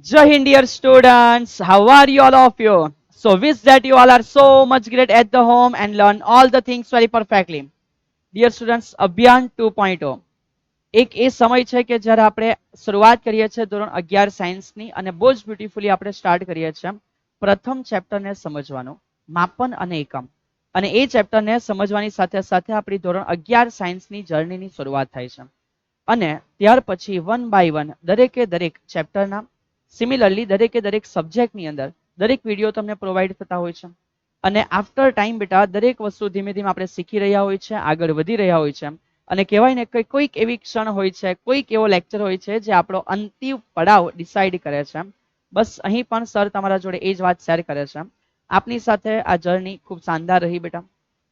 Jai Hind, dear students. How are you all of you? So wish that you all are so much great at the home and learn all the things very perfectly. Dear students, અભિયાન 2.0 એક એ સમય છે કે જ્યારે આપણે શરૂઆત કરીએ છીએ ધોરણ 11 સાયન્સની અને બહુ જ બ્યુટીફુલી આપણે સ્ટાર્ટ કરીએ છીએ પ્રથમ ચેપ્ટરને સમજવાનું માપન અને એકમ અને એ ચેપ્ટરને સમજવાની સાથે સાથે આપણી ધોરણ 11 સાયન્સની જર્નીની શરૂઆત થાય છે અને ત્યાર પછી વન બાય વન દરેકે દરેક ચેપ્ટરના સિમિલરલી દરેકે દરેક સબ્જેક્ટની અંદર દરેક વિડીયો તમને પ્રોવાઈડ થતા હોય છે અને આફ્ટર ટાઈમ બેટા દરેક વસ્તુ ધીમે ધીમે આપણે શીખી રહ્યા હોય છે આગળ વધી રહ્યા હોય છે અને કહેવાય ને કે કોઈક એવી ક્ષણ હોય છે કોઈક એવો લેક્ચર હોય છે જે આપણો અંતિમ પડાવ ડિસાઈડ કરે છે બસ અહીં પણ સર તમારા જોડે એ જ વાત શેર કરે છે આપની સાથે આ જર્ની ખૂબ શાનદાર રહી બેટા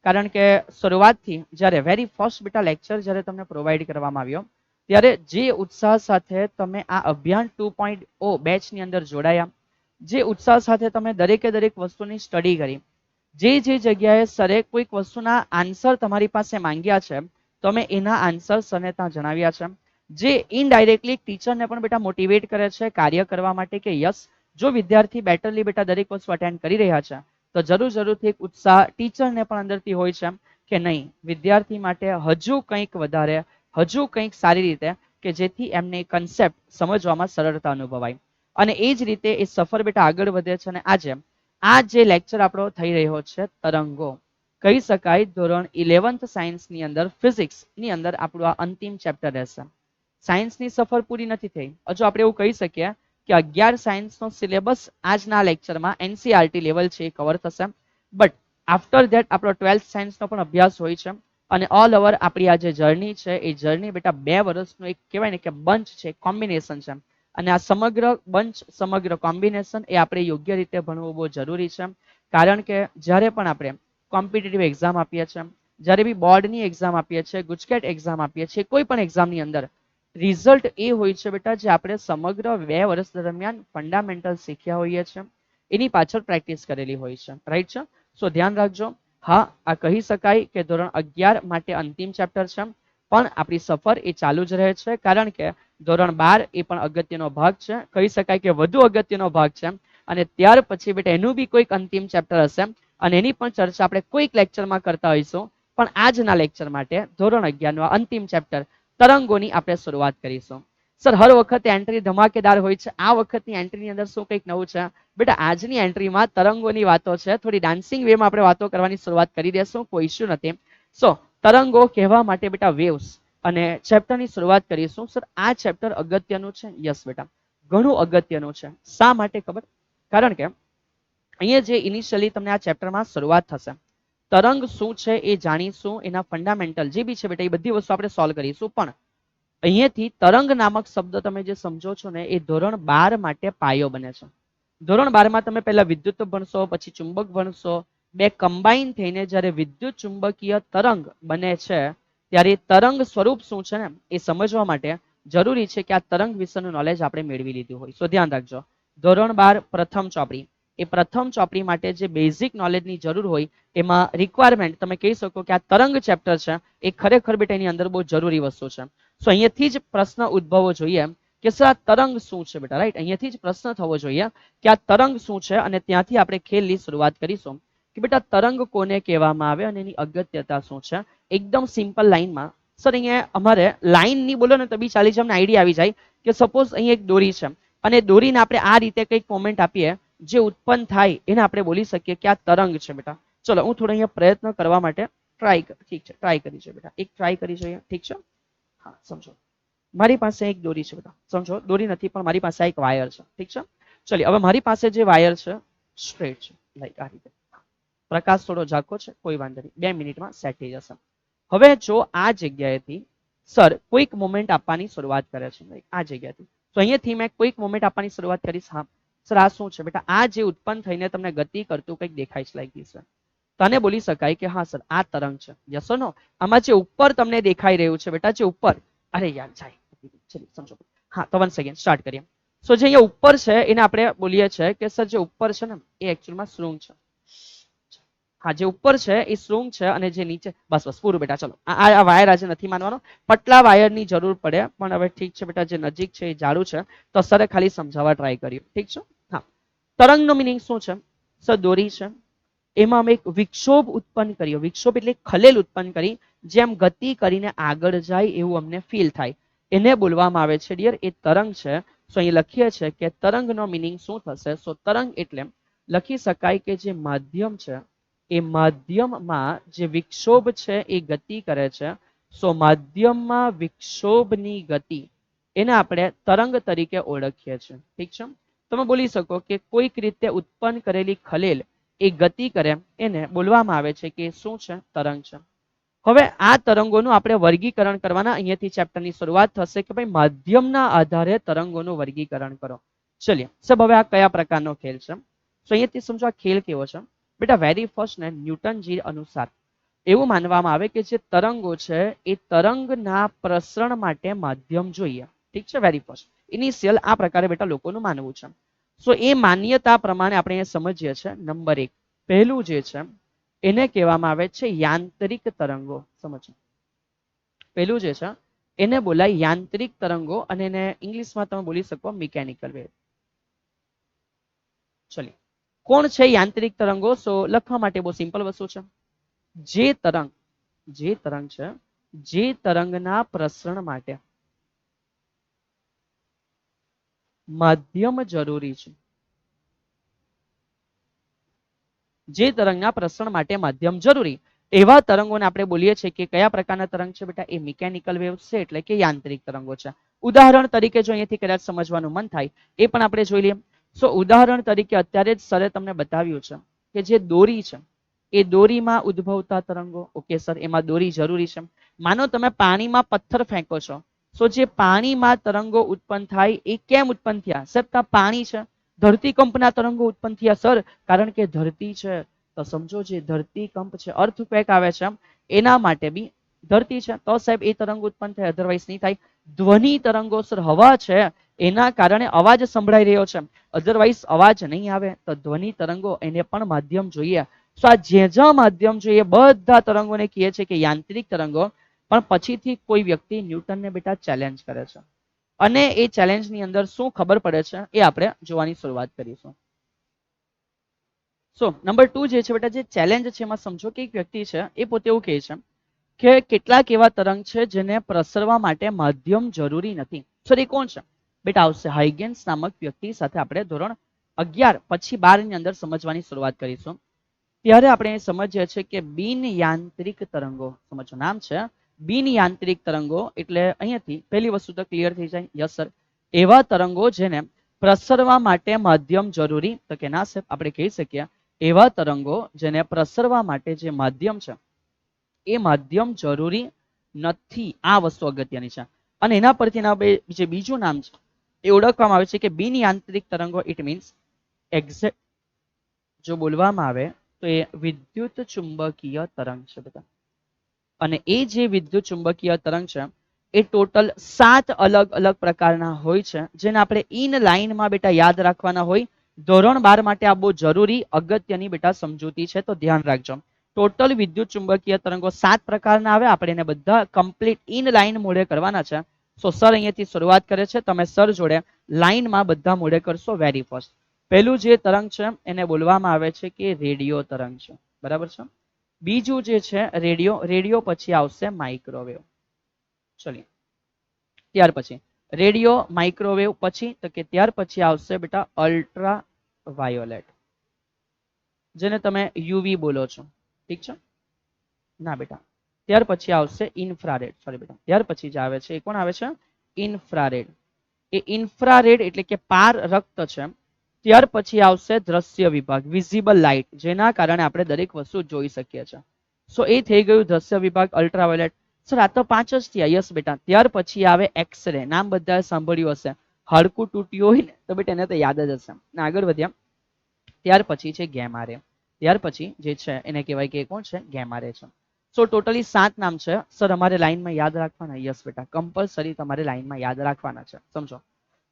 કારણ કે શરૂઆતથી જ્યારે વેરી ફર્સ્ટ બેટા લેક્ચર જ્યારે તમને પ્રોવાઈડ કરવામાં આવ્યો ત્યારે જે ઉત્સાહ સાથે તમે આ અભિયાન 2.0 બેચની અંદર જોડાયા જે ઉત્સાહ સાથે તમે દરેકે દરેક વસ્તુની સ્ટડી કરી જે જગ્યાએ સરે કોઈક વસ્તુના આન્સર તમારી પાસે માંગ્યા છે તમે એના આન્સર સરને ત્યાં જણાવ્યા છે જે ઇનડાયરેક્ટલી ટીચરને પણ બેટા મોટિવેટ કરે છે કાર્ય કરવા માટે કે યસ જો વિદ્યાર્થી બેટરલી બેટા દરેક વસ્તુ અટેન્ડ કરી રહ્યા છે તો જરૂરથી એક ઉત્સાહ ટીચરને પણ અંદરથી હોય છે કે નહીં વિદ્યાર્થી માટે હજુ કંઈક વધારે હજુ કંઈક સારી રીતે કે જેથી એમને કન્સેપ્ટ સમજવામાં સરળતા અનુભવાય અને એ જ રીતે એ સફર બેટા આગળ વધે છે અને આજે આ જે લેક્ચર આપણો થઈ રહ્યો છે તરંગો કહી શકાય ધોરણ 11th સાયન્સની અંદર ફિઝિક્સની અંદર આપણું આ અંતિમ ચેપ્ટર રહેશે સાયન્સની સફર પૂરી નથી થઈ હજુ આપણે એવું કહી શકીએ કે 11 સાયન્સનો સિલેબસ આજના લેક્ચરમાં એનસીઆરટી લેવલ છે એ કવર થશે બટ આફ્ટર ધેટ આપણો 12th સાયન્સનો પણ અભ્યાસ હોય છે અને ઓલ ઓવર આપણી આ જે જર્ની છે એ જર્ની બેટા 2 વર્ષનું એક કહેવાય ને કે બંચ છે કોમ્બિનેશન છે અને આ સમગ્ર બંચ સમગ્ર કોમ્બિનેશન એ આપણે યોગ્ય રીતે ભણવું બહુ જરૂરી છે કારણ કે જ્યારે પણ આપણે કોમ્પિટિટિવ એક્ઝામ આપીએ છીએ જ્યારે બી બોર્ડની એક્ઝામ આપીએ છીએ ગુજકેટ એક્ઝામ આપીએ છીએ કોઈ પણ એક્ઝામની અંદર રિઝલ્ટ એ હોય છે બેટા જે આપણે સમગ્ર 2 વર્ષ દરમિયાન ફંડામેન્ટલ શીખ્યા હોઈએ છીએ એની પાછળ પ્રેક્ટિસ કરેલી હોય છે રાઈટ છે સો ધ્યાન રાખજો હા આ કહી શકાય કે ધોરણ 11 માટે અંતિમ ચેપ્ટર છે પણ આપણી સફર એ ચાલુ જ રહે છે કારણ કે ધોરણ 12 એ પણ અગત્યનો ભાગ છે કહી શકાય કે વધુ અગત્યનો ભાગ છે અને ત્યાર પછી બેટા એનું બી કોઈક અંતિમ ચેપ્ટર હશે અને એની પણ ચર્ચા આપણે કોઈક લેક્ચરમાં કરતા હોઈશું પણ આજના લેક્ચર માટે ધોરણ 11 નું અંતિમ ચેપ્ટર તરંગોની આપણે શરૂઆત કરીશું સર હર વખતે એન્ટ્રી ધમાકેદાર હોય છે આ વખતની એન્ટ્રીની અંદર શું કંઈક નવું છે બેટા આજની એન્ટ્રીમાં તરંગોની વાતો છે થોડી ડાન્સિંગ વેમાં આપણે વાતો કરવાની શરૂઆત કરી દેશું કોઈ ઇશ્યુ નથી સો તરંગો કહેવા માટે બેટા વેવ્સ અને ચેપ્ટરની શરૂઆત કરીશું સર આ ચેપ્ટર અગત્યનું છે યસ બેટા ઘણું અગત્યનું છે શા માટે ખબર કારણ કે અહીંયા જે ઇનિશિયલી તમને આ ચેપ્ટરમાં શરૂઆત થશે તરંગ શું છે એ જાણીશું એના ફંડામેન્ટલ જે બી છે બેટા એ બધી વસ્તુ આપણે સોલ્વ કરીશું પણ અહીંયાથી તરંગ નામક શબ્દ તમે જે સમજો છો ને એ ધોરણ 12 માટે પાયો બને છે ધોરણ 12 માં તમે પહેલા વિદ્યુત ભણશો પછી ચુંબક ભણશો બે કમ્બાઈન થઈને જ્યારે વિદ્યુત ચુંબકીય તરંગ બને છે ત્યારે તરંગ સ્વરૂપ શું છે ને એ સમજવા માટે જરૂરી છે કે આ તરંગ વિશેનું નોલેજ આપણે મેળવી લીધું હોય સો ધ્યાન રાખજો ધોરણ 12 પ્રથમ ચોપડી એ પ્રથમ ચોપડી માટે જે બેઝિક નોલેજની જરૂર હોય એમાં રિક્વાયરમેન્ટ તમે કહી શકો કે આ તરંગ ચેપ્ટર છે એ ખરેખર બેટા એની અંદર બહુ જરૂરી વસ્તુ છે સો અહીંયાથી જ પ્રશ્ન ઉદ્ભવવો જોઈએ કે સર આ તરંગ શું છે બેટા રાઈટ અહીંયાથી જ પ્રશ્ન થવો જોઈએ કે આ તરંગ શું છે અને ત્યાંથી આપણે ખેલની શરૂઆત કરીશું કે બેટા તરંગ કોને કહેવામાં આવે અને એની અગત્યતા શું છે એકદમ સિમ્પલ લાઈનમાં સર અહીંયા અમારે લાઈન ની બોલો ને તો બી ચાલી અમને આઈડિયા આવી જાય કે સપોઝ અહીંયા એક દોરી છે અને દોરીને આપણે આ રીતે કંઈક મોમેન્ટ આપીએ જે ઉત્પન્ન થાય એને આપણે બોલી શકીએ કે આ તરંગ છે બેટા ચલો હું થોડો અહીંયા પ્રયત્ન કરવા માટે ઠીક છે ટ્રાય કરી છે બેટા એક ટ્રાય કરી જોઈએ ઠીક છે હા સમજો મારી પાસે એક દોરી છે બેટા સમજો દોરી નથી પણ મારી પાસે એક વાયર છે ઠીક છે ચલિए હવે મારી પાસે જે વાયર છે સ્ટ્રેટ છે લાઈક આ રીતે પ્રકાશ થોડો ઝાંખો છે કોઈ વાંધો નહીં 2 મિનિટમાં સેટ થઈ જશે હવે જો આ જગ્યાએથી સર કોઈક મોમેન્ટ આપવાની શરૂઆત કરે છે આ જગ્યાથી તો અહીંયાથી મેં કોઈક મોમેન્ટ આપવાની શરૂઆત કરીશ હા સર આ શું છે બેટા આ જે ઉત્પન્ન થઈને તમને ગતિ કરતું કંઈક દેખાય છે લાઈક ધીસ તને બોલી શકાય કે હા સર આ તરંગ છે યસ ઓર નો આમાં જે ઉપર તમને દેખાઈ રહ્યું છે બેટા જે ઉપર અરે યાર જાય ચલો સમજો હા તો 1 સેકન્ડ સ્ટાર્ટ કરીએ સો જે અહીંયા ઉપર છે એને આપણે બોલીએ છીએ કે સર જે ઉપર છે ને એ એકચ્યુઅલમાં શૃંગ છે हाँ जे ऊपर है ए श्रृंग है અને જે નીચે બસ બસ પૂરું બેટા ચલો આ વાયર આજે નથી માનવાનો પટલા વાયર ની જરૂર પડે પણ હવે ઠીક છે બેટા જે નજીક છે એ જાડું છે તો સરે ખાલી સમજાવવા ટ્રાય કર્યું ઠીક છે હા તરંગનો મીનિંગ શું છે સર દોરી છે એમાં અમે એક વિક્ષોભ ઉત્પન્ન કર્યો વિક્ષોભ એટલે ખલેલ ઉત્પન્ન કરી જેમ ગતિ કરીને આગળ જાય એવું અમને ફીલ થાય એને બોલવામાં આવે છે ડિયર એ તરંગ છે સો અહીં લખીએ છે કે તરંગનો મીનિંગ શું થશે સો તરંગ એટલે લખી શકાય કે જે માધ્યમ છે એ માધ્યમમાં જે વિક્ષોભ છે એ ગતિ કરે છે સો માધ્યમમાં વિક્ષોભની ગતિ એને આપણે તરંગ તરીકે ઓળખીએ છીએ ઠીક છે તમે બોલી શકો કે કોઈક રીતે ઉત્પન્ન કરેલી ખલેલ એ ગતિ કરે એને બોલવામાં આવે છે કે શું છે તરંગ છે હવે આ તરંગોનું આપણે વર્ગીકરણ કરવાના અહીંયાથી ચેપ્ટરની શરૂઆત થશે કે ભાઈ માધ્યમના આધારે તરંગોનું વર્ગીકરણ કરો ચલિए સબ હવે આ કયા પ્રકારનો ખેલ છે તો અહીંયાથી સમજો આ ખેલ કેવો છે બેટા વેરી ફર્સ્ટ ને ન્યૂટનજી અનુસાર એવું માનવામાં આવે કે જે તરંગો છે એ તરંગના પ્રસરણ માટે માધ્યમ જોઈએ ઠીક છે વેરી ફર્સ્ટ ઇનિશિયલ આ પ્રકારે બેટા લોકોનું માનવું છે સો એ માન્યતા પ્રમાણે આપણે સમજીએ છીએ નંબર 1 પહેલું જે છે એને કહેવામાં આવે છે યાંત્રિક તરંગો સમજો પહેલું જે છે એને બોલાય યાંત્રિક તરંગો અને એને ઇંગ્લિશમાં તમે બોલી શકો મિકેનિકલ વેવ ચલિए કોણ છે યાંત્રિક તરંગો સો લખવા માટે બહુ સિમ્પલ વસ્તુ છે જે તરંગ છે જે તરંગના પ્રસરણ માટે માધ્યમ જરૂરી છે જે તરંગના પ્રસરણ માટે માધ્યમ જરૂરી એવા તરંગોને આપણે બોલીએ છીએ કે કયા પ્રકારના તરંગ છે બેટા એ મિકેનિકલ વેવ છે એટલે કે યાંત્રિક તરંગો છે ઉદાહરણ તરીકે જો અહીંયાથી કદાચ સમજવાનું મન થાય એ પણ આપણે જોઈ લઈએ સો ઉદાહરણ તરીકે અત્યારે જ સરે તમને બતાવ્યું છે કે જે દોરી છે એ દોરીમાં ઉદ્ભવતા તરંગો ઓકે સર એમાં દોરી જરૂરી છે માનો તમે પાણીમાં પથ્થર ફેંકો છો સો જે પાણીમાં તરંગો ઉત્પન્ન થાય એ કેમ ઉત્પન્ન થયા સર ત્યાં પાણી છે ધરતીકંપના તરંગો ઉત્પન્ન થયા સર કારણ કે ધરતી છે તો સમજો જે ધરતીકંપ છે અર્થક્વેક આવે છે એના માટે બી ધરતી છે તો સાહેબ એ તરંગ ઉત્પન્ન થાય અધરવાઇઝ નહીં થાય ધ્વનિ તરંગો સર હવા છે એના કારણે અવાજ સંભળાઈ રહ્યો છે અધરવાઇઝ અવાજ નહીં આવે તો ધ્વનિ તરંગો એને પણ માધ્યમ જોઈએ તો આ જે માધ્યમ જોઈએ બધા તરંગોને કહે છે કે યાંત્રિક તરંગો પણ પછીથી કોઈ વ્યક્તિ ન્યૂટનને બેટા ચેલેન્જ કરે છે અને એ ચેલેન્જની અંદર શું ખબર પડે છે એ આપણે જોવાની શરૂઆત કરીશું સો નંબર 2 જે છે બેટા જે ચેલેન્જ છે એમાં સમજો કે એક વ્યક્તિ છે એ પોતે એવું કહે છે કે કેટલાક એવા તરંગ છે જેને પ્રસરવા માટે માધ્યમ જરૂરી નથી સર એ કોણ છે બેટા આવશે હાઇગેન્સ નામક વ્યક્તિ સાથે આપણે ધોરણ 11 પછી 12 ની અંદર સમજવાની શરૂઆત કરીશું ત્યારે આપણે સમજીએ છીએ કે બિન યાંત્રિક તરંગો સમજો નામ છે બિન યાંત્રિક તરંગો એટલે અહીંયાથી પહેલી વસ્તુ તો ક્લિયર થઈ જાય યસ સર એવા તરંગો જેને પ્રસરવા માટે માધ્યમ જરૂરી તો કે ના સાહેબ આપણે કહી શકીએ એવા તરંગો જેને પ્રસરવા માટે જે માધ્યમ છે એ માધ્યમ જરૂરી નથી આ વસ્તુ અગત્યની છે અને એના પરથી જે બીજું નામ છે એ ઓળખવામાં આવે છે કે બિન યાંત્રિક તરંગો ઇટ મીન્સ એક્ઝેક્ટ જો બોલવામાં આવે તો એ વિદ્યુત ચુંબકીય તરંગ છે બધા અને એ જે વિદ્યુત ચુંબકીય તરંગ છે એ ટોટલ 7 અલગ અલગ પ્રકારના હોય છે જેને આપણે ઇન લાઇનમાં બેટા યાદ રાખવાના હોય ધોરણ 12 માટે આ બહુ જરૂરી અગત્યની બેટા સમજૂતી છે તો ધ્યાન રાખજો ટોટલ વિદ્યુત ચુંબકીય તરંગો 7 પ્રકારના આવે આપણે એને બધા કમ્પ્લીટ ઇન લાઇન મોડે કરવાના છે સો સર અહીંયાથી શરૂઆત કરે છે તમે સર જોડે લાઇનમાં બધા મોડે કરશો વેરી ફર્સ્ટ પહેલું જે તરંગ છે એને બોલવામાં આવે છે કે રેડિયો તરંગ છે બરાબર છે બીજું જે છે રેડિયો પછી આવશે માઇક્રોવેવ ચલિए ત્યાર પછી રેડિયો માઇક્રોવેવ પછી તો કે ત્યાર પછી આવશે બેટા અલ્ટ્રા વાયોલેટ જેને તમે યુવી બોલો છો ઠીક છે ના બેટા ત્યાર પછી આવશે ઇન્ફ્રારેડ સોરી બેટા ત્યાર પછી જે આવે છે એ કોણ આવે છે ઇન્ફ્રારેડ એ ઇન્ફ્રારેડ એટલે કે પાર રક્ત છે ત્યાર પછી આવશે દ્રશ્ય વિભાગ વિઝિબલ લાઇટ જેના કારણે આપણે દરેક વસ્તુ જોઈ શકીએ છીએ સો એ થઈ ગયું દ્રશ્ય વિભાગ અલ્ટ્રાવાયોલેટ સર આ તો 5 જ થયા યસ બેટા ત્યાર પછી આવે એક્સરે નામ બધા સાંભળ્યું હશે હાડકું તૂટ્યું હોય ને તો બેટા એને તો યાદ જ હશે ને આગળ વધ્યા ત્યાર પછી છે ગેમા રે ત્યાર પછી જે છે એને કહેવાય કે કોણ છે ગેમા રે છે સો ટોટલી 7 નામ છે સર અમારે લાઈનમાં યાદ રાખવાના યસ બેટા કમ્પલસરી તમારે લાઈનમાં યાદ રાખવાના છે સમજો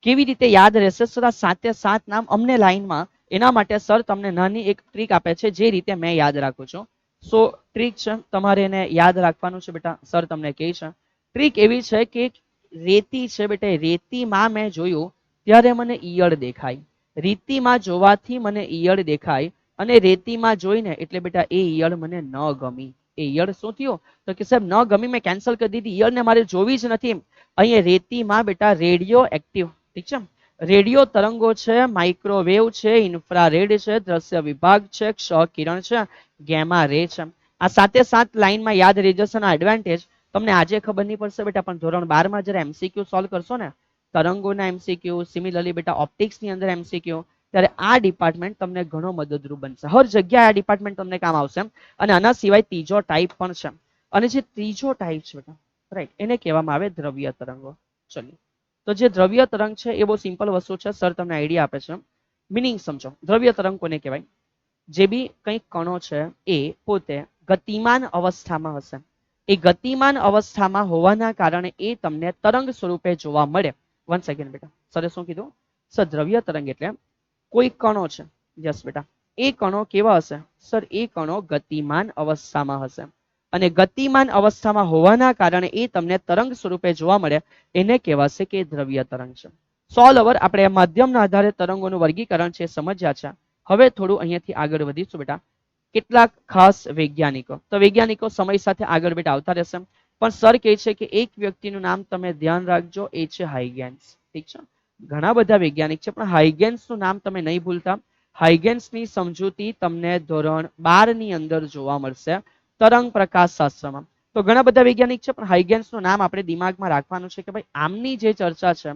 કેવી રીતે યાદ રહેશે સર આ 7 નામ અમને લાઈનમાં એના માટે સર તમને નાની એક ટ્રીક આપે છે જે રીતે મેં યાદ રાખું છું. સો ટ્રીક છે, તમારે એને યાદ રાખવાનું છે બેટા. સર તમને કહે છે ટ્રીક એવી છે કે રેતી છે બેટા, રેતીમાં મેં જોયું ત્યારે મને ઈયળ દેખાય. રેતીમાં જોવાથી મને ઈયળ દેખાય અને રેતીમાં જોઈને એટલે બેટા એ ઈયળ મને ન ગમી. એ ઈયળ શું થયું તો કે સાહેબ ન ગમી, મેં કેન્સલ કરી દીધી, ઈયળને મારે જોવી જ નથી. અહીંયા રેતીમાં બેટા રેડિયો એક્ટિવ, ઠીક છે, રેડિયો તરંગો છે, માઇક્રોવેવ છે, ઇન્ફ્રારેડ છે, દ્રશ્ય વિભાગ છે, ક્ષ કિરણ છે, ગેમા રે છે. આ સાથે સાત લાઈનમાં યાદ રહી જશે. એડવાન્ટેજ તમને આજે ખબર નહીં પડશે બેટા, પણ ધોરણ 12 માં જ્યારે એમસીક્યુ સોલ્વ કરશો ને, તરંગોના એમસીક્યુ, સિમિલરલી બેટા ઓપ્ટિક્સ ની અંદર એમસીક્યુ, ત્યારે આ ડિપાર્ટમેન્ટ તમને ઘણો મદદરૂપ બનશે. હર જગ્યાએ આ ડિપાર્ટમેન્ટ તમને કામ આવશે. અને આના સિવાય ત્રીજો ટાઈપ પણ છે. અને જે ત્રીજો ટાઈપ છે બેટા, રાઈટ, એને કહેવામાં આવે દ્રવ્ય તરંગો. ચલો, તો જે દ્રવ્ય તરંગ છે એ બહુ સિમ્પલ વસ્તુ છે. સર તમને આઈડિયા આપે છે, મિનિંગ સમજો. દ્રવ્ય તરંગ કોને કહેવાય? જે બી કંઈક કણો છે એ પોતે ગતિમાન અવસ્થામાં હશે. એ ગતિમાન અવસ્થામાં હોવાના કારણે એ તમને તરંગ સ્વરૂપે જોવા મળે. 1 સેકન્ડ બેટા, સરે શું કીધું? સર દ્રવ્ય તરંગ એટલે કોઈ કણો છે, યસ બેટા, એ કણો કેવા હશે? સર એ કણો ગતિમાન અવસ્થામાં હશે અને ગતિમાન અવસ્થામાં હોવાના કારણે એ તમને તરંગ સ્વરૂપે જોવા મળે, એને કહેવાશે કે દ્રવ્ય તરંગ છે. સોલ ઓવર આપણે માધ્યમના આધારે તરંગોનું વર્ગીકરણ છે સમજ્યા છે. હવે થોડું અહીંયાથી આગળ વધીશું બેટા. કેટલાક ખાસ વૈજ્ઞાનિકો, તો વૈજ્ઞાનિકો સમય સાથે આગળ બેટા આવતા રહેશે, પણ સર કહે છે કે એક વ્યક્તિનું નામ તમે ધ્યાન રાખજો, એ છે હાઇગેન્સ. ઠીક છે, ઘણા બધા વૈજ્ઞાનિક છે પણ હાઇગેન્સનું નામ તમે નહીં ભૂલતા. હાઇગેન્સની સમજૂતી તમને ધોરણ 12 ની અંદર જોવા મળશે તરંગ પ્રકાશ શાસ્ત્રમાં. તો ઘણા બધા વૈજ્ઞાનિક છે પણ હાઇગેન્સનું નામ આપણે દિમાગમાં રાખવાનું છે કે ભાઈ આમની જે ચર્ચા છે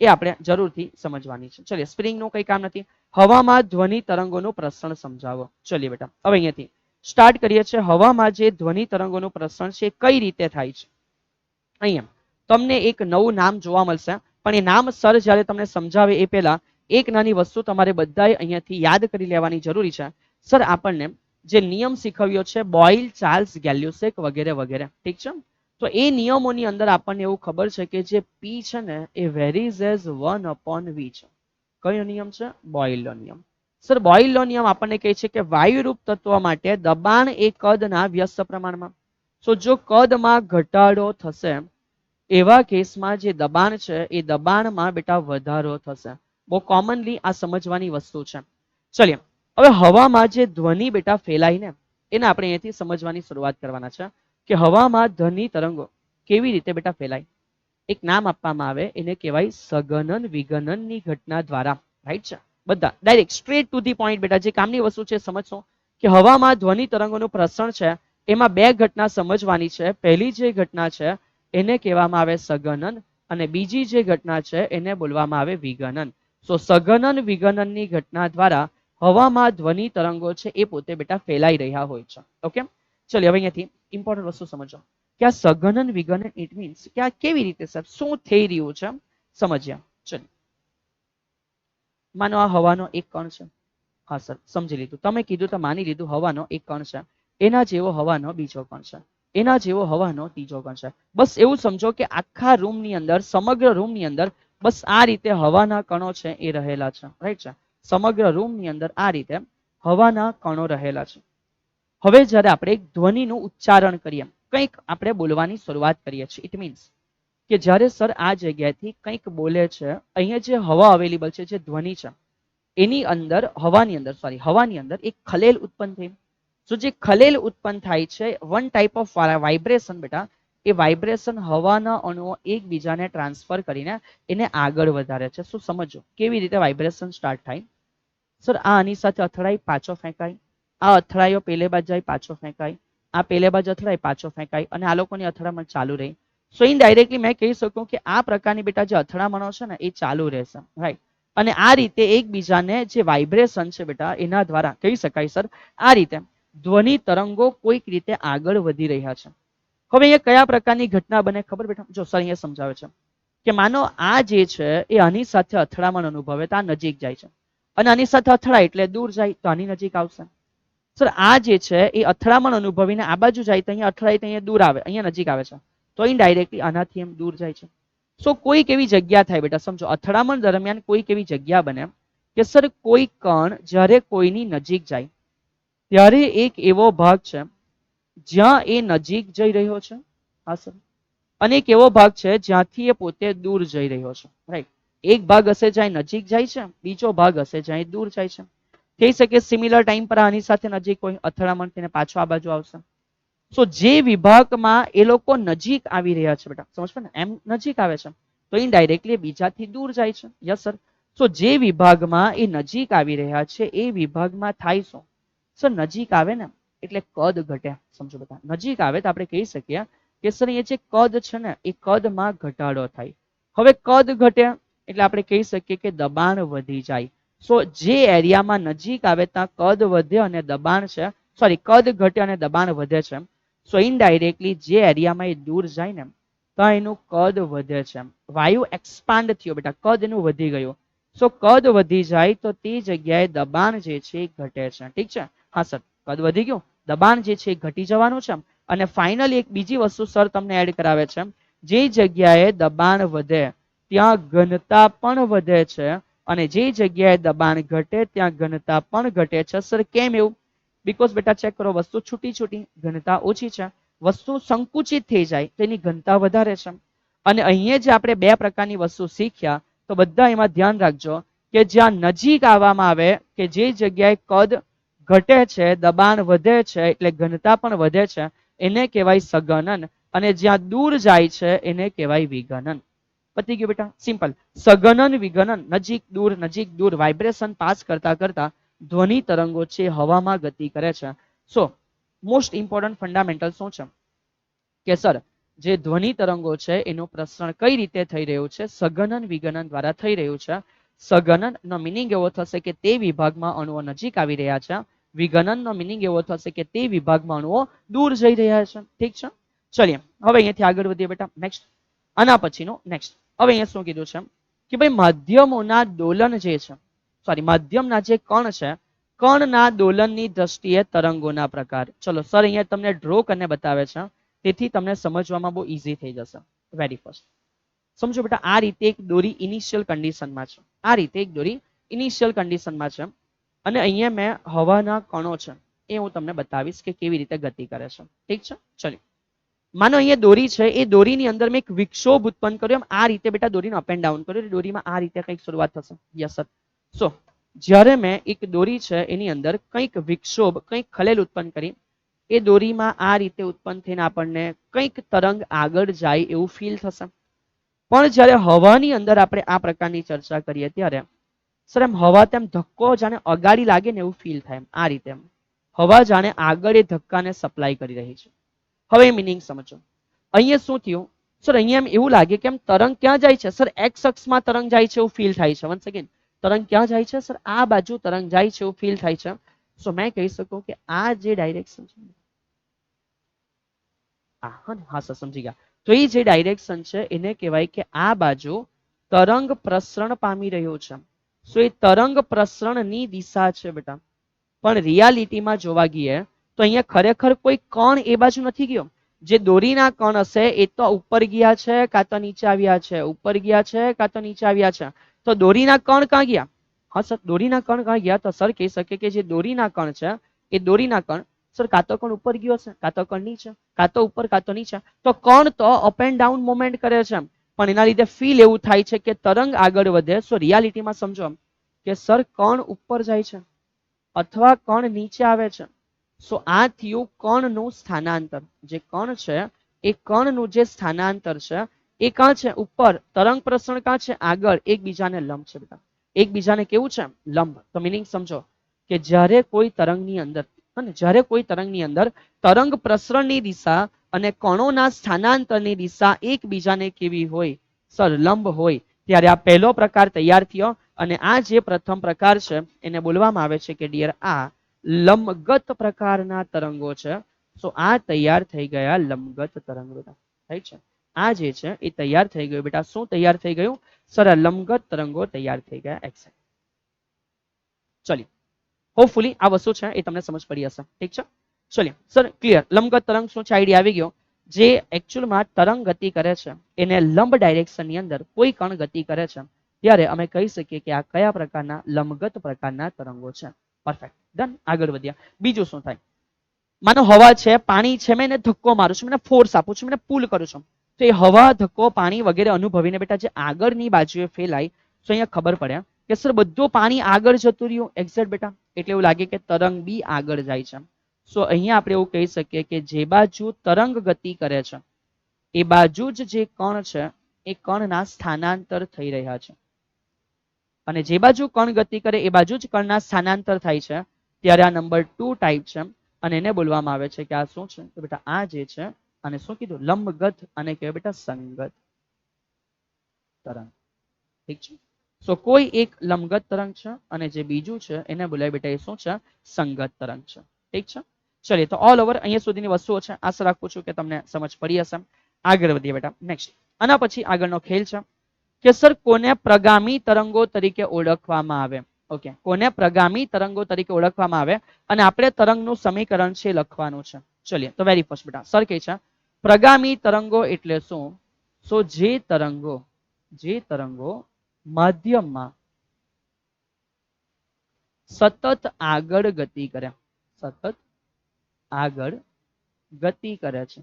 એ આપણે જરૂરથી સમજવાની છે. ચલિए, સ્પ્રિંગનું કંઈ કામ નથી. હવામાં ધ્વનિ તરંગોનું પ્રસરણ સમજાવો. ચલિए બેટા, હવે અહીંયાથી સ્ટાર્ટ કરીએ છીએ. હવામાં જે ધ્વનિ તરંગોનું પ્રસરણ છે કઈ રીતે થાય છે? અહીંયા તમને એક નવું નામ જોવા મળશે, પણ એ નામ સર જ્યારે તમને સમજાવે એ પહેલા એક નાની વસ્તુ તમારે બધાએ અહીંયાથી યાદ કરી લેવાની જરૂરી છે. સર આપણને જે નિયમ શીખવ્યો છે બોઇલ, ચાર્લ્સ, ગેલ્યુસેક વગેરે વગેરે, ઠીક છે, તો એ નિયમોની અંદર આપણને એવું ખબર છે કે જે પી છે ને એ વેરીઝ એઝ 1/v છે. કયો નિયમ છે? બોઇલ લો નિયમ. સર બોઇલ લો નિયમ આપણને કહે છે કે વાયુરૂપ તત્વ માટે દબાણ એ કદના વ્યસ્ત પ્રમાણમાં. સો જો કદમાં ઘટાડો થશે એવા કેસમાં જે દબાણ છે એ દબાણમાં બેટા વધારો થશે. બહુ કોમનલી આ સમજવાની વસ્તુ છે. ચલિએ, હવે હવામાં જે ધ્વનિ બેટા ફેલાય ને એને આપણે અહીંયાથી સમજવાની શરૂઆત કરવાના છે કે હવામાં ધ્વનિ તરંગો કેવી રીતે બેટા ફેલાય. એક નામ આપવામાં આવે, એને કહેવાય સઘનન વિઘનનની ઘટના દ્વારા. રાઈટ છે, બધા direct straight to the point બેટા, જે કામની વસ્તુ છે સમજશો કે હવામાં ધ્વનિ તરંગોનું પ્રસરણ છે એમાં બે ઘટના સમજવાની છે. પહેલી જે ઘટના છે એને કહેવામાં આવે સઘનન અને બીજી જે ઘટના છે એને બોલવામાં આવે વિઘનન. સો સઘનન વિઘનનની ઘટના દ્વારા હવામાં ધ્વનિ તરંગો છે એ પોતે બેટા ફેલાઈ રહ્યા હોય છે. ઓકે, ચલો હવે અહીંયાથી ઇમ્પોર્ટન્ટ વસ્તુ સમજો કે આ સઘનન વિઘનન ઇટ મીન્સ કે આ કેવી રીતે સર શું થઈ રહ્યું છે સમજ્યા. ચલો, માનો આ હવાનો એક કણ છે. હા સર સમજી લીધું, તમે કીધું તો માની લીધું. હવાનો એક કણ છે, એના જેવો હવાનો બીજો કણ છે, એના જેવો હવાનો ત્રીજો કણ છે. બસ એવું સમજો કે આખા રૂમની અંદર, સમગ્ર રૂમની અંદર બસ આ રીતે હવાના કણો છે એ રહેલા છે. રાઈટ છે, સમગ્ર રૂમની અંદર આ રીતે હવાના કણો રહેલા છે. હવે જ્યારે આપણે ધ્વનિનું ઉચ્ચારણ કરીએ, કંઈક આપણે બોલવાની શરૂઆત કરીએ છીએ, ઇટ મીન્સ કે જ્યારે સર આ જગ્યાએથી કંઈક બોલે છે, અહીંયા જે હવા અવેલેબલ છે, જે ધ્વનિ છે એની અંદર હવાની અંદર એક ખલેલ ઉત્પન્ન થઈ. તો જે ખલેલ ઉત્પન્ન થાય છે, વન ટાઈપ ઓફ વાઇબ્રેશન બેટા, એ વાઇબ્રેશન હવાના અણુઓ એકબીજાને ટ્રાન્સફર કરીને એને આગળ વધારે છે. શું સમજો કેવી રીતે વાઇબ્રેશન સ્ટાર્ટ થાય? સર આ આની સાથે અથડાઈ પાછો ફેંકાય, આ અથડાયો પેલે બાજુ જાય પાછો ફેંકાય, આ પેલે બાજુ અથડાય પાછો ફેંકાય અને આ લોકોની અથડામણ ચાલુ રહી. સો ઇનડાયરેક્ટલી મેં કહી શકું કે આ પ્રકારની બેટા જે અથડામણો છે ને એ ચાલુ રહેશે. રાઈટ, અને આ રીતે એકબીજાને જે વાઇબ્રેશન છે બેટા એના દ્વારા કહી શકાય સર આ રીતે ધ્વનિ તરંગો કોઈક રીતે આગળ વધી રહ્યા છે. હવે અહીંયા કયા પ્રકારની ઘટના બને ખબર બેટા? જો સર અહીંયા સમજાવે છે કે માનો આ જે છે એ આની સાથે અથડામણ અનુભવે તો આ નજીક જાય છે અને આની સાથે અથડાય એટલે દૂર જાય તો આની નજીક આવશે. સર આ જે છે એ અથડામણ અનુભવીને આ બાજુ જાય તો અહીંયા અથડાય તો અહીંયા દૂર આવે, અહીંયા નજીક આવે છે, તો ઇનડાયરેક્ટલી આનાથી એમ દૂર જાય છે. સો કોઈક એવી જગ્યા થાય બેટા, સમજો અથડામણ દરમિયાન કોઈક એવી જગ્યા બને કે સર કોઈ કણ જ્યારે કોઈની નજીક જાય ત્યારે એક એવો ભાગ છે જ્યાં એ નજીક જઈ રહ્યો છે, હા સર, અને એક એવો ભાગ છે જ્યાંથી એ પોતે દૂર જઈ રહ્યો છે, રાઈટ. એક ભાગ હશે જ્યાં નજીક જાય છે, બીજો ભાગ હશે જ્યાં દૂર જાય છે. થઈ શકે સિમિલર ટાઈમ પર આની સાથે નજીક હોય, અથડામણ થઈને પાછો આ બાજુ આવશે. સો જે વિભાગમાં એ લોકો નજીક આવી રહ્યા છે બેટા, સમજ પડે ને, એમ નજીક આવે છે તો ઇનડાયરેક્ટલી બીજાથી દૂર જાય છે. Yes sir. સો જે વિભાગમાં એ નજીક આવી રહ્યા છે એ વિભાગમાં થાય શું? સર નજીક આવે ને એટલે કદ ઘટે. સમજો બેટા, નજીક આવે તો આપણે કહી શકીએ કે સર એ જે કદ છે ને એ કદમાં ઘટાડો થાય. હવે કદ ઘટે એટલે આપણે કહી શકીએ કે દબાણ વધી જાય. સો જે એરિયામાં નજીક આવે ત્યાં કદ વધે અને દબાણ છે, સોરી, કદ ઘટે અને દબાણ વધે છે. સો ઇનડાયરેક્ટલી જે એરિયામાં એ દૂર જાય ને તો એનું કદ વધે છે. વાયુ એક્સપાન્ડ થયો બેટા, કદ એનું વધી ગયું. સો કદ વધી જાય તો તે જગ્યાએ દબાણ જે છે એ ઘટે છે. ઠીક છે, હા સર, કદ વધી ગયું, દબાણ જે છે એ ઘટી જવાનું છે. અને ફાઇનલી એક બીજી વસ્તુ સર તમને એડ કરાવે છે, જે જગ્યાએ દબાણ વધે ત્યાં ઘનતા પણ વધે છે અને જે જગ્યાએ દબાણ ઘટે ત્યાં ઘનતા પણ ઘટે છે. સર કેમ એવું? બીકોઝ બેટા ચેક કરો, વસ્તુ છૂટી છૂટી, ઘનતા ઓછી છે. વસ્તુ સંકુચિત થઈ જાય તો એની ઘનતા વધારે છે. અને અહીંયા જે આપણે બે પ્રકારની વસ્તુ શીખ્યા તો બધા એમાં ધ્યાન રાખજો કે જ્યાં નજીક આવવામાં આવે કે જે જગ્યાએ કદ ઘટે છે, દબાણ વધે છે એટલે ઘનતા પણ વધે છે, એને કહેવાય સઘનન. અને જ્યાં દૂર જાય છે એને કહેવાય વિઘનન. પતી ગયું બેટા, સિમ્પલ. સઘનન વિઘનન, નજીક દૂર વાઇબ્રેશન પાસ કરતા કરતા ધ્વનિ તરંગો છે હવામાં ગતિ કરે છે. સો મોસ્ટ ઇમ્પોર્ટન્ટ ફંડામેન્ટલ શું છે કે સર જે ધ્વનિ તરંગો છે એનું પ્રસરણ કઈ રીતે થઈ રહ્યું છે? સઘનન વિઘનન દ્વારા થઈ રહ્યું છે. સઘનન નો મિનિંગ એવો થશે કે તે વિભાગમાં અણુઓ નજીક આવી રહ્યા છે. વિઘનન નો મિનિંગ એવો થશે કે તે વિભાગમાં અણુઓ દૂર જઈ રહ્યા છે. ઠીક છે, ચલિએ હવે અહીંયાથી આગળ વધીએ બેટા. નેક્સ્ટ, આના પછીનો નેક્સ્ટ. હવે અહીંયા શું કીધું છે કે ભાઈ માધ્યમોના દોલન જે છે, સોરી, માધ્યમના જે કણ છે, કણના દોલનની દ્રષ્ટિએ તરંગોના પ્રકાર. ચલો સર અહીંયા તમને ડ્રો કરીને બતાવે છે તેથી તમને સમજવામાં બહુ ઈઝી થઈ જશે. વેરી ફર્સ્ટ સમજો બેટા, આ રીતે એક દોરી ઇનિશિયલ કન્ડિશનમાં છે, આ રીતે એક દોરી ઇનિશિયલ કન્ડિશનમાં છે અને અહીંયા મેં હવાના કણો છે એ હું તમને બતાવીશ કે કેવી રીતે ગતિ કરે છે. ઠીક છે, ચલો માનો અહીંયા દોરી છે, એ દોરીની અંદર મેં એક વિક્ષોભ ઉત્પન્ન કર્યો. આ રીતે બેટા દોરીને અપ એન્ડ ડાઉન કર્યો, દોરીમાં આ રીતે કંઈક શરૂઆત થશે. Yes sir. સો જ્યારે મેં એક દોરી છે એની અંદર કંઈક વિક્ષોભ, કંઈક ખલેલ ઉત્પન્ન કરી, એ દોરીમાં આ રીતે ઉત્પન્ન થઈને આપણને કંઈક તરંગ આગળ જાય એવું ફીલ થશે. પણ જ્યારે હવાની અંદર આપણે આ પ્રકારની ચર્ચા કરીએ ત્યારે સર એમ હવા તેમ ધક્કો જાણે અગાડી લાગે ને એવું ફીલ થાય. આ રીતે હવા જાણે આગળ એ ધક્કાને સપ્લાય કરી રહી છે. હવે મિનિંગ સમજો. અહીંયા શું થયું સર? અહીંયા એમ એવું લાગે કે એમ તરંગ ક્યાં જાય છે? સર એક્સ અક્ષમાં તરંગ જાય છે એવું ફીલ થાય છે. વન્સ અગેન, તરંગ ક્યાં જાય છે? સર આ બાજુ તરંગ જાય છે એવું ફીલ થાય છે. સો મેં કહી શકું કે આ જે ડાયરેક્શન છે, હા સર સમજી ગયા. તો એ જે ડાયરેક્શન છે એને કહેવાય કે આ બાજુ તરંગ પ્રસરણ પામી રહ્યું છે. સો એ તરંગ પ્રસરણની દિશા છે બેટા. પણ રિયાલિટીમાં જોવા ગઈએ તો અહીંયા ખરેખર કોઈ કણ એ બાજુ નથી ગયો. જે દોરીના કણ હશે એ તો ઉપર ગયા છે કાં તો નીચે આવ્યા છે, ઉપર ગયા છે કાં તો નીચે આવ્યા છે. તો દોરીના કણ ક્યાં ગયા? હા સર, દોરીના કણ ક્યાં ગયા? તો સર કહી શકે કે જે દોરીના કણ છે એ દોરીના કણ સર કાં તો કણ ઉપર ગયો છે, કાં તો કણ નીચે, કાં તો ઉપર કાં તો નીચે. તો કણ તો અપ એન્ડ ડાઉન મુવમેન્ટ કરે છે પણ એના લીધે ફીલ એવું થાય છે કે તરંગ આગળ વધે. સો રિયાલિટીમાં સમજો કે સર કણ ઉપર જાય છે અથવા કણ નીચે આવે છે. સો આ થયું કણનું સ્થાનાંતર. જે કણ છે એ કણનું જે સ્થાનાંતર છે એ કાં છે? ઉપર. તરંગ પ્રસરણ કાં છે? આગળ. એકબીજાને લંબ છે બેટા, એકબીજાને કેવું છે? લંબ. તો મિનિંગ સમજો કે જ્યારે કોઈ તરંગની અંદર જ્યારે કોઈ તરંગની અંદર તરંગ પ્રસરણની દિશા અને કણોના સ્થાનાંતરની દિશા એકબીજાને કેવી હોય? સર લંબ હોય. ત્યારે આ પહેલો પ્રકાર તૈયાર થયો અને આ જે પ્રથમ પ્રકાર છે એને બોલવામાં આવે છે કે ડિયર આ લંબગત પ્રકારના તરંગો છે. સો આ તૈયાર થઈ ગયા લંબગત તરંગો. રાઈટ છે, આ જે છે એ તૈયાર થઈ ગયું બેટા. શું તૈયાર થઈ ગયું? સર લંબગત તરંગો તૈયાર થઈ ગયા. એક્સેપ્ટ. ચલિए હોપફુલી આ વસ્તુ છે એ તમને સમજ પડી હશે. ઠીક છે, ચલિए સર ક્લિયર. લંબગત તરંગ શું છે? આઈડિયા આવી ગયો. જે એકચ્યુઅલમાં તરંગ ગતિ કરે છે એને લંબ ડાયરેક્શનની અંદર કોઈ કણ ગતિ કરે છે ત્યારે અમે કહી શકીએ કે આ કયા પ્રકારના લંબગત પ્રકારના તરંગો છે. Perfect, done. આગળ વધ્યા. બીજું શું થાય? માનો હવા છે, પાણી છે, મેં એને ધક્કો મારું છું, મને ફોર્સ આપું છું, મને પુલ કરું છું, તો એ હવા, ધક્કો, પાણી વગેરે અનુભવીને બેટા જે આગળની બાજુએ ફેલાય, તો અહીંયા ખબર પડે કે સર બધું પાણી આગળ જતું રહ્યું. એક્ઝેક્ટ બેટા. એટલે એવું લાગે કે તરંગ બી આગળ જાય છે. સો અહીંયા આપણે એવું કહી શકીએ કે જે બાજુ તરંગ ગતિ કરે છે એ બાજુ જ જે કણ છે એ કણના સ્થાનાંતર થઈ રહ્યા છે. અને જે બાજુ કણ ગતિ કરે એ બાજુ જ કણના સ્થાનાંતર થાય છે. ત્યારે આ નંબર 2 ટાઈપ છે અને એને બોલવામાં આવે છે કે આ શું છે? તો બેટા આ જે છે અને શું કીધું? લંબગત અને કહેવાય બેટા સંગત તરંગ. ઠીક છે. સો કોઈ એક લંબગત તરંગ છે અને જે બીજું છે એને બોલાય બેટા એ શું છે? સંગત તરંગ છે. ઠીક છે. ચલીએ તો ઓલ ઓવર અહીંયા સુધીની વસ્તુઓ છે. આશા રાખું છું કે તમને સમજ પડી હશે. આગળ વધીએ બેટા. નેક્સ્ટ આના પછી આગળનો ખેલ છે કે સર કોને પ્રગામી તરંગો તરીકે ઓળખવામાં આવે? ઓકે, કોને પ્રગામી તરંગો તરીકે ઓળખવામાં આવે અને આપણે તરંગનું સમીકરણ છે લખવાનું છે. ચલીએ તો વેરી ફર્સ્ટ બેટા સર કહે છે પ્રગામી તરંગો એટલે શું? સો જે તરંગો માધ્યમમાં સતત આગળ ગતિ કરે, સતત આગળ ગતિ કરે છે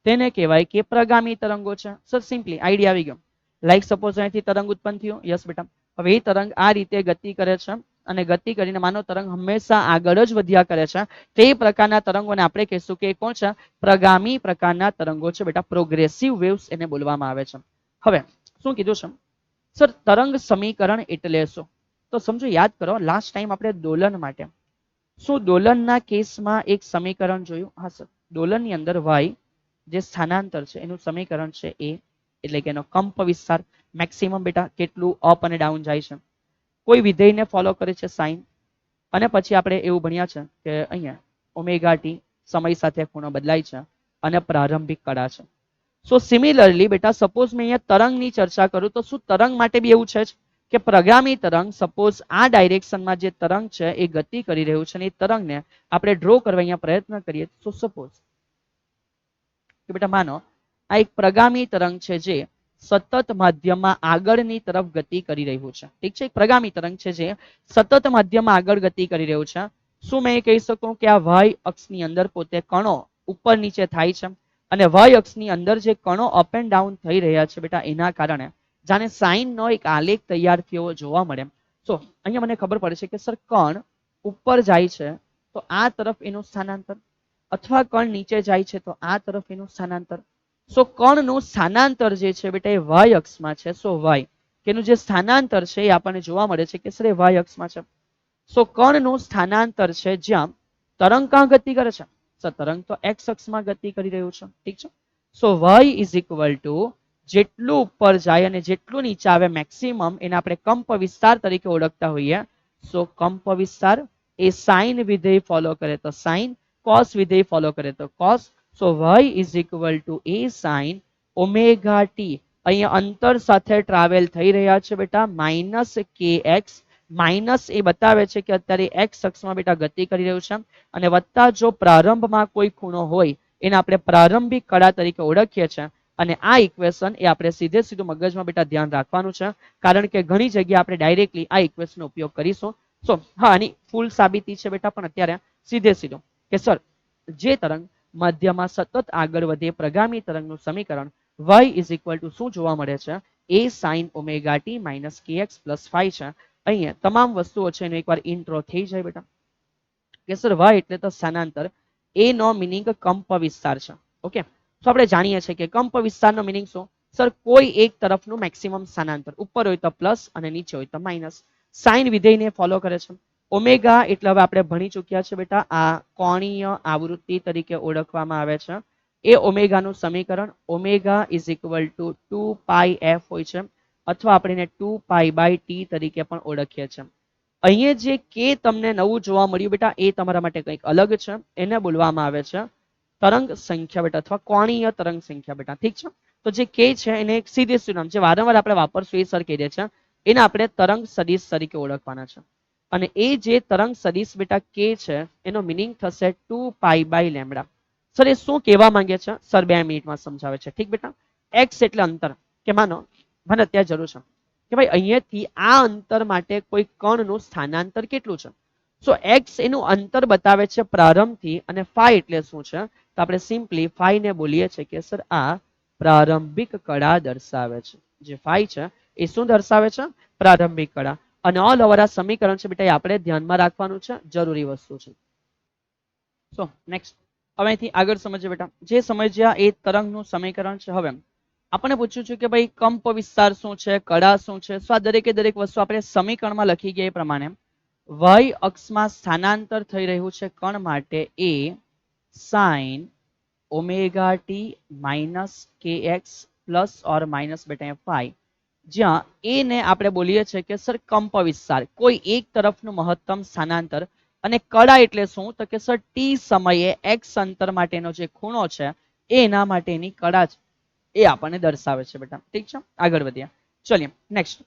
તેને કહેવાય કે પ્રગામી તરંગો છે. સર સિમ્પલી આઈડિયા આવી ગયો. લાઈક સપોઝ અહીંથી તરંગ ઉત્પન્ન થયો. યસ બેટા. હવે એ તરંગ આ રીતે ગતિ કરે છે અને ગતિ કરીને માનો તરંગ હંમેશા આગળ જ વધ્યા કરે છે. તે પ્રકારના તરંગોને આપણે કહીશું કે કોણ છે? પ્રગામી પ્રકારના તરંગો છે બેટા. પ્રોગ્રેસિવ વેવ્સ એને બોલવામાં આવે છે. હવે શું કીધું છે? સર તરંગ સમીકરણ એટલે શું? તો સમજો, યાદ કરો લાસ્ટ ટાઈમ આપણે દોલન માટે શું દોલનના કેસમાં એક સમીકરણ જોયું? હા સર. દોલનની અંદર y જે સ્થાનાંતર છે એનું સમીકરણ છે એ, એટલે કે એનો કંપ વિસ્તાર મેક્સિમમ બેટા કેટલું અપ અને ડાઉન જાય છે. કોઈ વિધેયને ફોલો કરે છે સાઇન, અને પછી આપણે એવું ભણ્યા છે કે અહીંયા ઓમેગા ટી સમય સાથે ખૂણો બદલાય છે અને પ્રારંભિક કળા છે. સો સિમિલરલી બેટા સપોઝ મેં અહીંયા તરંગની ચર્ચા કરું તો શું તરંગ માટે બી એવું છે જ કે પ્રગામી તરંગ સપોઝ આ ડાયરેક્શનમાં જે તરંગ છે એ ગતિ કરી રહ્યું છે અને એ તરંગને આપણે ડ્રો કરવા અહીંયા પ્રયત્ન કરીએ તો સપોઝ કે બેટા માનો આ એક પ્રગામી તરંગ છે જે સતત માધ્યમમાં આગળની તરફ ગતિ કરી રહ્યું છે. ઠીક છે. એક પ્રગામી તરંગ છે જે સતત માધ્યમમાં આગળ ગતિ કરી રહ્યું છે. શું મેં કહી શકું કે આ y અક્ષની અંદર પોતે કણો ઉપર નીચે થાય છે અને y અક્ષની અંદર જે કણો અપ એન્ડ ડાઉન થઈ રહ્યા છે બેટા એના કારણે જાણે સાઇનનો એક આલેખ તૈયાર થયો જોવા મળે. સો અહીંયા મને ખબર પડે છે કે સર કણ ઉપર જાય છે તો આ તરફ એનું સ્થાનાંતર, અથવા કણ નીચે જાય છે તો આ તરફ એનું સ્થાનાંતર. સો કણનું સ્થાનાંતર જે છે બેટા એ y અક્ષમાં છે. સો y કેનું જે સ્થાનાંતર છે એ આપણને જોવા મળે છે કે સર એ y અક્ષમાં છે. સો કણનું સ્થાનાંતર છે જ્યાં તરંગ ક્યાં ગતિ કરે છે? સર તરંગ તો x અક્ષમાં ગતિ કરી રહ્યું છે. ઠીક છે. સો y ઇઝ ઇક્વલ ટુ જેટલું ઉપર જાય અને જેટલું નીચે આવે મેક્સિમમ એને આપણે કંપ વિસ્તાર તરીકે ઓળખતા હોઈએ. સો કંપ વિસ્તાર એ સાઇન વિધેય ફોલો કરે તો સાઇન, cos વિધેય ફોલો કરે તો cos. So y is equal two a sin omega T. અહીંયા અંતર સાથે ટ્રાવેલ થઈ રહ્યા છે બેટા માઇનસ kx. માઇનસ એ બતાવે છે કે અત્યારે x અક્ષમાં બેટા ગતિ કરી રહ્યું છે અને વત્તા જો પ્રારંભમાં કોઈ ખૂણો હોય એને આપણે પ્રારંભિક કળા તરીકે ઓળખીએ છીએ. અને આ ઇક્વેશન એ આપણે સીધે સીધું મગજમાં બેટા ધ્યાન રાખવાનું છે, કારણ કે ઘણી જગ્યાએ આપણે ડાયરેક્ટલી આ ઇક્વેશનનો ઉપયોગ કરીશું. સો હા, આની ફૂલ સાબિતી છે બેટા, પણ અત્યારે સીધે સીધું કે સર જે તરંગ મધ્યમાં સતત આગળ વધે પ્રગામી તરંગનું સમીકરણ y ઇઝ ઇક્વલ ટુ શું જોવા મળે છે? a sin omega T minus kx plus 5 છે. અહીંયા તમામ વસ્તુઓ છે એનો એકવાર ઇન્ટ્રો થઈ જાય બેટા કે સર y એટલે તો સ્થાનાંતર, a નો મિનિંગ કંપ વિસ્તાર છે. ઓકે, તો આપણે જાણીએ છીએ કે કંપ વિસ્તારનો મિનિંગ શું? સર કોઈ એક તરફનું મેક્સિમમ સ્થાનાંતર, ઉપર હોય તો પ્લસ અને નીચે હોય તો માઇનસ. સાઇન વિધેયને ફોલો કરે છે. ઓમેગા એટલે હવે આપણે ભણી ચૂક્યા છે બેટા આ કોણીય આવૃત્તિ તરીકે ઓળખવામાં આવે છે. એ ઓમેગાનું સમીકરણ omega is equal two 2 pi f હોય છે, અથવા આપણે એને 2 પાઈ બાય ટી તરીકે પણ ઓળખીએ છીએ. અહીંયા જે કે તમને નવું જોવા મળ્યું બેટા એ તમારા માટે કંઈક અલગ છે. એને બોલવામાં આવે છે તરંગ સંખ્યા બેટા, અથવા કોણીય તરંગ સંખ્યા બેટા. ઠીક છે. તો જે કે છે એને એક સીધે સીધું નામ છે, વારંવાર આપણે વાપરશું એ સર કહી દે છે, એને આપણે તરંગ સદિશ તરીકે ઓળખવાના છે. અને એ જે તરંગ સદિશ બેટા કે છે એનો મિનિંગ થશે 2 પાઈ બાય લેમ્ડા. સર એ શું કહેવા માંગે છે? સર 2 મિનિટમાં સમજાવે છે. ઠીક બેટા. x એટલે અંતર, કે માનો મને અત્યારે જરૂર છે કે ભાઈ અહીંયાથી આ અંતર માટે કોઈ કણનું સ્થાનાંતર કેટલું છે. સો x એનું અંતર બતાવે છે પ્રારંભથી અને ફાઈ એટલે શું છે તો આપણે સિમ્પલી ફાઈ ને બોલીએ છીએ કે સર આ પ્રારંભિક કળા દર્શાવે છે. જે ફાઈ છે એ શું દર્શાવે છે? પ્રારંભિક કળા. અને ઓલ ઓવર આ સમીકરણ છે બેટા આપણે ધ્યાનમાં રાખવાનું છે, જરૂરી વસ્તુ છે. સો નેક્સ્ટ હવે અહીંથી આગળ સમજીએ બેટા. જે સમજ્યા એ તરંગનું સમીકરણ છે. હવે આપણે પૂછ્યું છે કે ભાઈ કંપ વિસ્તાર શું છે, કળા શું છે. સો આ દરેકે દરેક વસ્તુ આપણે સમીકરણમાં લખી ગયા એ પ્રમાણે y અક્ષમાં સ્થાનાંતર થઈ રહ્યું છે કણ માટે એ sin ઓમેગા ટી માઇનસ કે એક્સ પ્લસ ઓર માઇનસ બેટા ફાઈ, જ્યાં એ ને આપણે બોલીએ છીએ કે સર કંપ વિસ્તાર, કોઈ એક તરફનું મહત્તમ સ્થાનાંતર. અને કળા એટલે શું તો કે સર ટી સમયે એક્સ અંતર માટેનો જે ખૂણો છે એના માટેની કળા છે એ આપણને દર્શાવે છે બેટા. ઠીક છે, આગળ વધ્યા. ચલિએ નેક્સ્ટ.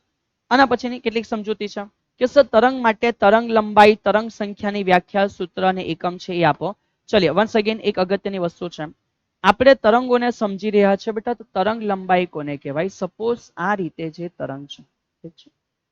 આના પછીની કેટલીક સમજૂતી છે કે સર તરંગ માટે તરંગ લંબાઈ, તરંગ સંખ્યાની વ્યાખ્યા, સૂત્ર અને એકમ છે એ આપો. ચલિએ વન્સ અગેન એક અગત્યની વસ્તુ છે. આપણે તરંગોને સમજી રહ્યા છે બેટા, તો તરંગ લંબાઈ કોને કહેવાય? સપોઝ આ રીતે જે તરંગ છે, ઠીક છે,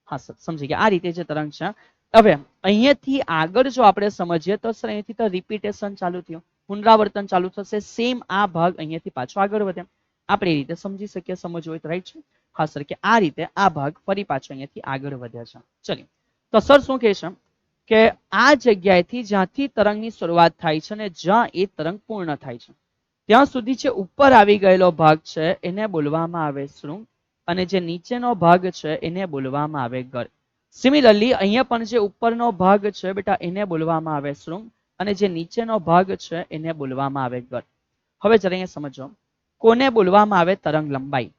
હા સર સમજી ગયા, આ રીતે જે તરંગ છે. હવે અહીંયાથી આગળ જો આપણે સમજીએ તો સર અહીંયાથી તો રિપીટેશન ચાલુ થયું, પુનરાવર્તન ચાલુ થશે. સેમ આ ભાગ અહીંયાથી પાછો આગળ વધે. આપણે એ રીતે સમજી શકીએ, સમજવું હોય તો રાઈટ છે. હા સર કે આ રીતે આ ભાગ ફરી પાછો અહીંયાથી આગળ વધે છે. ચલિએ તો સર શું કહે છે કે આ જગ્યાએથી જ્યાંથી તરંગની શરૂઆત થાય છે ને જ્યાં એ તરંગ પૂર્ણ થાય છે ત્યાં સુધી જે ઉપર આવી ગયેલો ભાગ છે એને બોલવામાં આવે શૃંગ, અને જે નીચેનો ભાગ છે એને બોલવામાં આવે ગર્ત. સિમિલરલી અહીંયા પણ જે ઉપરનો ભાગ છે બેટા એને બોલવામાં આવે શૃંગ, અને જે નીચેનો ભાગ છે એને બોલવામાં આવે ગર્ત. હવે જરા અહીંયા સમજો, કોને બોલવામાં આવે તરંગ લંબાઈ?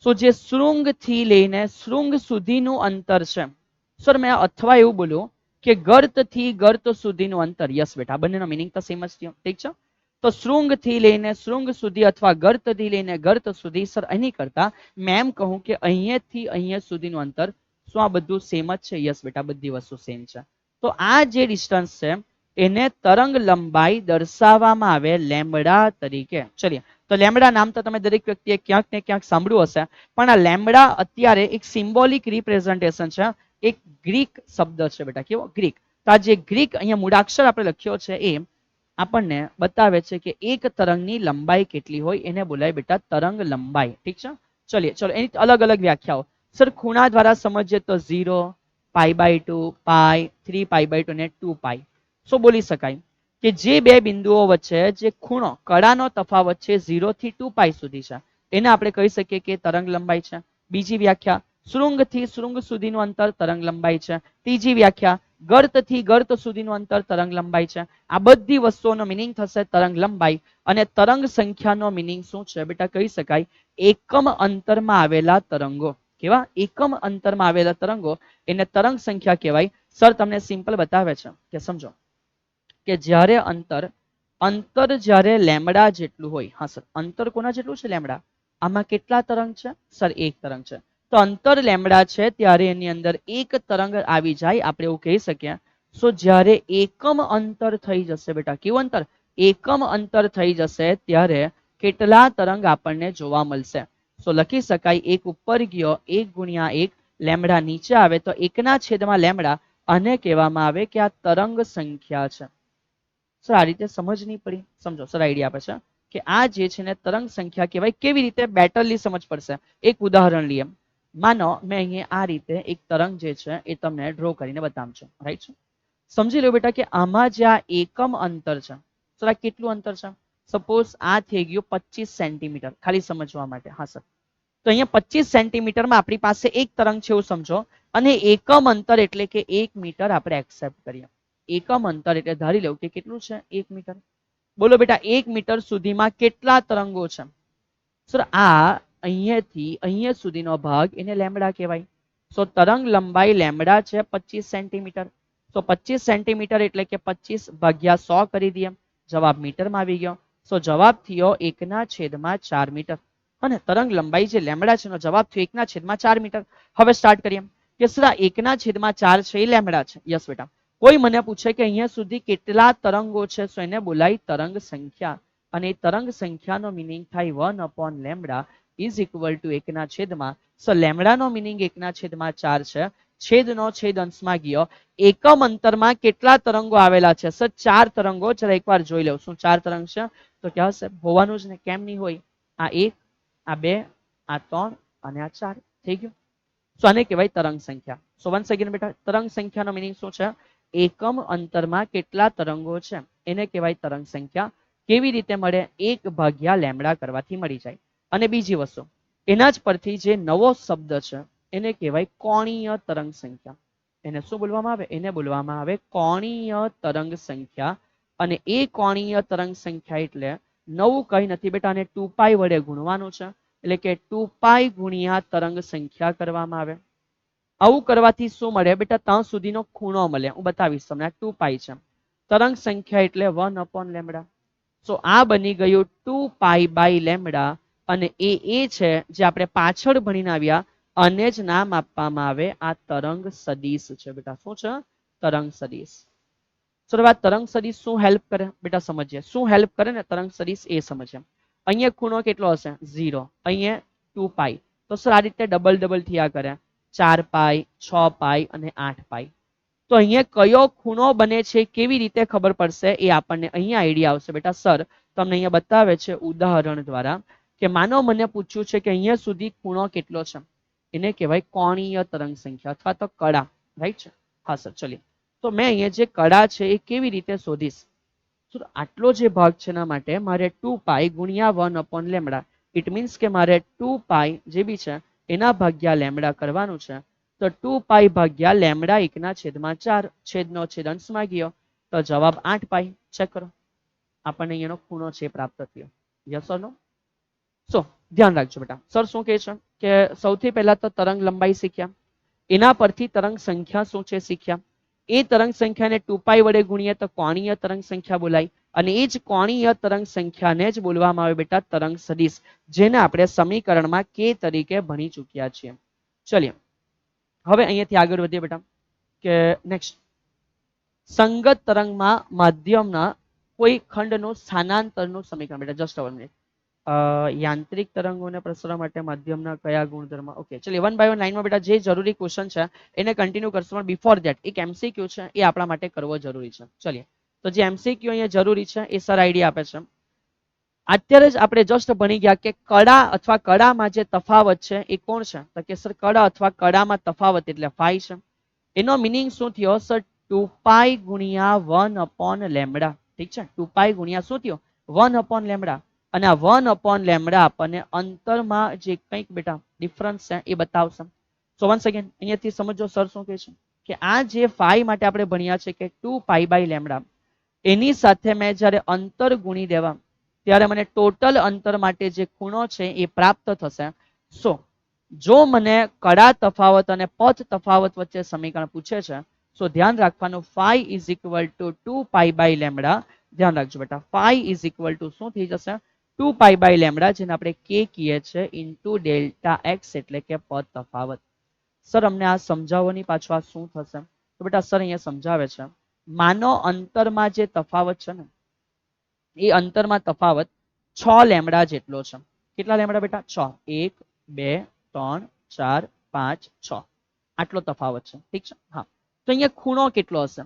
તો જે શૃંગ થી લઈને શૃંગ સુધીનું અંતર છે. સર મેં અથવા એવું બોલ્યું કે ગર્ત થી ગર્ત સુધીનું અંતર. યસ બેટા, બંનેનો મિનિંગ તો સેમ જ થયો. ઠીક છે, તો શૃંગ થી લઈને શૃંગ સુધી અથવા ગર્ત થી લઈને ગર્ત સુધી. સર એની કરતા મેં એમ કહું કે અહીંયાથી અહીંયા સુધીનું અંતર. શું આ બધું સેમ જ છે? યસ બેટા, બધી વસ્તુ સેમ છે. તો આ જે ડિસ્ટન્સ છે એને તરંગ લંબાઈ દર્શાવવામાં આવે લેમ્બડા તરીકે. ચલિએ તો લેમ્બડા નામ તો તમે દરેક વ્યક્તિએ ક્યાંક ને ક્યાંક સાંભળ્યું હશે, પણ આ લેમ્બડા અત્યારે એક સિમ્બોલિક રિપ્રેઝન્ટેશન છે, એક ગ્રીક શબ્દ છે બેટા. કેવો? ગ્રીક. તો આ જે ગ્રીક અહીંયા મૂળાક્ષર આપણે લખ્યો છે એ આપણને બતાવે છે કે એક તરંગની લંબાઈ કેટલી હોય એને બોલાય બેટા તરંગ લંબાઈ. ઠીક છે, ચલિએ ચલો એની અલગ અલગ વ્યાખ્યાઓ. સર ખૂણા દ્વારા સમજીએ તો 0, π/2, પાઈ, 3π/2 ને 2π. શું બોલી શકાય કે જે બે બિંદુઓ વચ્ચે જે ખૂણો કળાનો તફાવત છે 0 થી 2π સુધી છે એને આપણે કહી શકીએ કે તરંગ લંબાઈ છે. બીજી વ્યાખ્યા, શૃંગ થી શૃંગ સુધીનું અંતર તરંગ લંબાઈ છે. ત્રીજી વ્યાખ્યા, ગર્ત થી ગર્ત સુધીનું અંતર તરંગ લંબાઈ છે. આ બધી વસ્તુઓનો મિનિંગ થશે તરંગ લંબાઈ. અને તરંગ સંખ્યાનો મિનિંગ શું છે બેટા? કહી શકાય એકમ અંતરમાં આવેલા તરંગો. કેવા? એકમ અંતરમાં આવેલા તરંગો એને તરંગ સંખ્યા કહેવાય. સર તમને સિમ્પલ બતાવે છે કે સમજો કે જ્યારે અંતર જ્યારે લેમ્બડા જેટલું હોય. હા સર, અંતર કોના જેટલું છે? લેમ્બડા. આમાં કેટલા તરંગ છે? સર એક તરંગ છે. તો અંતર લેમ્બડા છે ત્યારે એની અંદર એક તરંગ આવી જાય, આપણે એવું કહી શકીએ. સો જ્યારે એકમ અંતર થઈ જશે બેટા, કેવું અંતર? એકમ અંતર થઈ જશે ત્યારે કેટલા તરંગ આપણને જોવા મળશે? સો લખી શકાય એક ઉપર ગયો 1 × 1 લેમ્બડા નીચે આવે તો 1/, લેમ્બડા, અને કહેવામાં આવે કે આ તરંગ સંખ્યા છે. સર આ રીતે સમજ નહીં પડી? સમજો સર આઈડિયા આપે છે કે આ જે છે ને તરંગ સંખ્યા કહેવાય. કેવી રીતે? બેટરલી સમજ પડશે. એક ઉદાહરણ લઈએ. માનો મેં અહીંયા આ રીતે એક તરંગ જે છે એ તમને ડ્રો કરીને બતાવું છું, રાઈટ છે. સમજી લો બેટા કે આમાં જે આ એકમ અંતર છે, સર આ કેટલું અંતર છે? સપોઝ આ થઈ ગયું 25 સેન્ટીમીટર, ખાલી સમજવા માટે. હા સર, તો અહીંયા 25 સેન્ટીમીટરમાં આપણી પાસે એક તરંગ છે એવું સમજો, અને એકમ અંતર એટલે કે 1 મીટર આપણે એક્સેપ્ટ કરીએ. એકમ અંતર એટલે ધારી લેવું કે કેટલું છે? 1 મીટર. બોલો બેટા 1 મીટર સુધીમાં કેટલા તરંગો છે? સર આ અહીંયાથી અહીંયા સુધીનો ભાગ એને લેમ્બડા કહેવાય. સો તરંગ લંબાઈ લેમ્બડા છે 25 સેન્ટીમીટર. તો 25 સેન્ટીમીટર એટલે કે 25/100 કરી દઈએ. જવાબ મીટરમાં આવી ગયો. સો જવાબ થયો 1/4 મીટર. અને તરંગ લંબાઈ જે લેમ્બડા છે એનો જવાબ થયો 1/4 મીટર. હવે સ્ટાર્ટ કરીએ કે સર 1/4 છે એ લેમ્બડા છે. યસ બેટા. કોઈ મને પૂછે કે અહીંયા સુધી કેટલા તરંગો છે, તો એને બોલાય તરંગ સંખ્યા. અને તરંગ સંખ્યાનો મિનિંગ થાય 1/λ, ઇઝ ઇક્વલ ટુ 1/4 સો લેમડાનો મિનિંગ 1/4 છે. છેદનો છેદ અંશમાં ગયો. એકમ અંતરમાં કેટલા તરંગો આવેલા છે? સર 4 તરંગો. જરા એકવાર જોઈ લઉં શું 4 તરંગ છે? તો કે હશે હોવાનું જ ને, કેમ નહીં હોય? આ 1, આ 2, આ 3 અને આ 4 થઈ ગયું. સો આને કહેવાય તરંગ સંખ્યા. સો વન્સ અગેન બેટા, તરંગ સંખ્યાનો મિનિંગ શું છે? એકમ અંતરમાં કેટલા તરંગો છે એને કહેવાય તરંગ સંખ્યા. કેવી રીતે મળે? 1/λ કરવાથી મળી જાય. અને બીજી વસ્તુ, એના જ પરથી જે નવો શબ્દ છે એને કહેવાય કોણીય તરંગ સંખ્યા. એને શું બોલવામાં આવે? એને બોલવામાં આવે કોણીય તરંગ સંખ્યા. અને એ કોણીય તરંગ સંખ્યા એટલે નવું કઈ નથી બેટા, અને 2π વડે ગુણવાનું છે. એટલે કે 2π ગુણ્યા તરંગ સંખ્યા કરવામાં આવે. આવું કરવાથી શું મળે બેટા? ત્યાં સુધીનો ખૂણો મળે. હું બતાવીશ તમને. આ 2π છે. તરંગ સંખ્યા એટલે 1/λ. સો આ બની ગયું 2π/λ. અને એ છે જે આપણે પાછળ ભણીને આવ્યા, અને જ નામ આપવામાં આવે આ તરંગ સદિશ છે બેટા. શું છે? તરંગ સદિશ. ચલો આ તરંગ સદિશ શું હેલ્પ કરે બેટા? સમજીએ. શું હેલ્પ કરે ને તરંગ સદિશ એ સમજીએ. અહીંયા ખૂણો કેટલો હશે? 0. અહીંયા 2π. તો સર આ રીતે ડબલ ડબલ થયા કરે. 4π, 6π અને 8π. તો અહીંયા કયો ખૂણો બને છે કેવી રીતે ખબર પડશે એ આપણને અહીંયા આઈડિયા આવશે બેટા. સર તમને અહીંયા બતાવે છે ઉદાહરણ દ્વારા કે માનો મને પૂછ્યું છે કે અહીંયા સુધી ખૂણો કેટલો છે, એને કહેવાય કોણીય તરંગ સંખ્યા અથવા તો કડા. રાઈટ છે? હા સર. ચલિએ. તો મેં અહીંયા જે કડા છે એ કેવી રીતે શોધીશ? આટલો જે ભાગ છે એના માટે મારે 2π ગુણ્યા 1/λ. ઇટ મીન્સ કે મારે 2π જે બી છે એના ભાગ્યા લેમડા કરવાનું છે. તો 2π ભાગ્યા લેમડા 1/4. છેદનો છેદ અંશમાં ગયો તો જવાબ 8π. ચેક કરો. આપણને અહીંયાનો ખૂણો છે પ્રાપ્ત થયો. યસ ઓર નો? સો ધ્યાન રાખજો બેટા. સર શું કહે છે કે સૌથી પહેલા તો તરંગ લંબાઈ શીખ્યા, એના પરથી તરંગ સંખ્યા શું છે શીખ્યા. એ તરંગ સંખ્યાને 2π વડે ગુણીએ તો કોણીય તરંગ સંખ્યા બોલાય. અને એ જ કોણીય તરંગ સંખ્યાને જ બોલવામાં આવે બેટા તરંગ સદિશ, જેને આપણે સમીકરણમાં કે તરીકે ભણી ચૂક્યા છીએ. ચલિએ હવે અહીંયાથી આગળ વધીએ બેટા. કે નેક્સ્ટ, સંગત તરંગમાં માધ્યમના કોઈ ખંડનું સ્થાનાંતરનું સમીકરણ બેટા. Just a minute. યાંત્રિક તરંગોને પ્રસરવા માટે માધ્યમના કયા ગુણધર્મ? ઓકે ચલો 1 by 1 લાઈનમાં બેટા જે જરૂરી ક્વેશ્ચન છે એને કન્ટિન્યુ કરશું. પણ બિફોર ધેટ એક એમસીક્યુ છે એ આપણા માટે કરવો જરૂરી છે. ચલિએ તો જે એમસીક્યુ અહીંયા જરૂરી છે એ સર આઈડિયા આપે છે. અત્યારે જ આપણે જસ્ટ ભણી ગયા કે કડા અથવા કડામાં જે તફાવત છે એ કોણ છે? તો કે સર કડા અથવા કડામાં તફાવત એટલે ફાઈ છે. એનો મિનિંગ શું થયો સર? 2π ગુણ્યા 1/λ. ઠીક છે? 2π ગુણ્યા શું થયો? 1/λ. અને આ 1/λ આપણને અંતરમાં જે કંઈક બેટા ડિફરન્સ છે એ બતાવશે. સો વન્સ અગેન અહીંયાથી સમજો સર શું કહે છે કે આ જે ફાઈ માટે આપણે ભણ્યા છે કે 2π/λ, એની સાથે મેં જ્યારે અંતર ગુણી દેવા ત્યારે મને ટોટલ અંતર માટે જે ખૂણો છે એ પ્રાપ્ત થશે. સો જો મને કડા તફાવત અને પથ તફાવત વચ્ચે સમીકરણ પૂછે છે તો ધ્યાન રાખવાનું ફાઈ ઇઝ ઇક્વલ ટુ 2π/λ. ધ્યાન રાખજો બેટા. ફાઈ ઇઝ ઇક્વલ ટુ શું થઈ જશે? 2π/λ, જેને આપણે કે કહીએ છીએ ઇન્ટુ ડેલ્ટા એક્સ એટલે કે પદ તફાવત. સર અમને આ સમજાવવાની પાછું આ શું થશે? તો બેટા સર અહીંયા સમજાવે છે, માનો અંતરમાં જે તફાવત છે ને એ અંતરમાં તફાવત 6 લેમડા જેટલો છે. કેટલા લેમડા બેટા? 6. 1 2 3 4 5 6 આટલો તફાવત છે. ઠીક છે? હા. તો અહીંયા ખૂણો કેટલો હશે?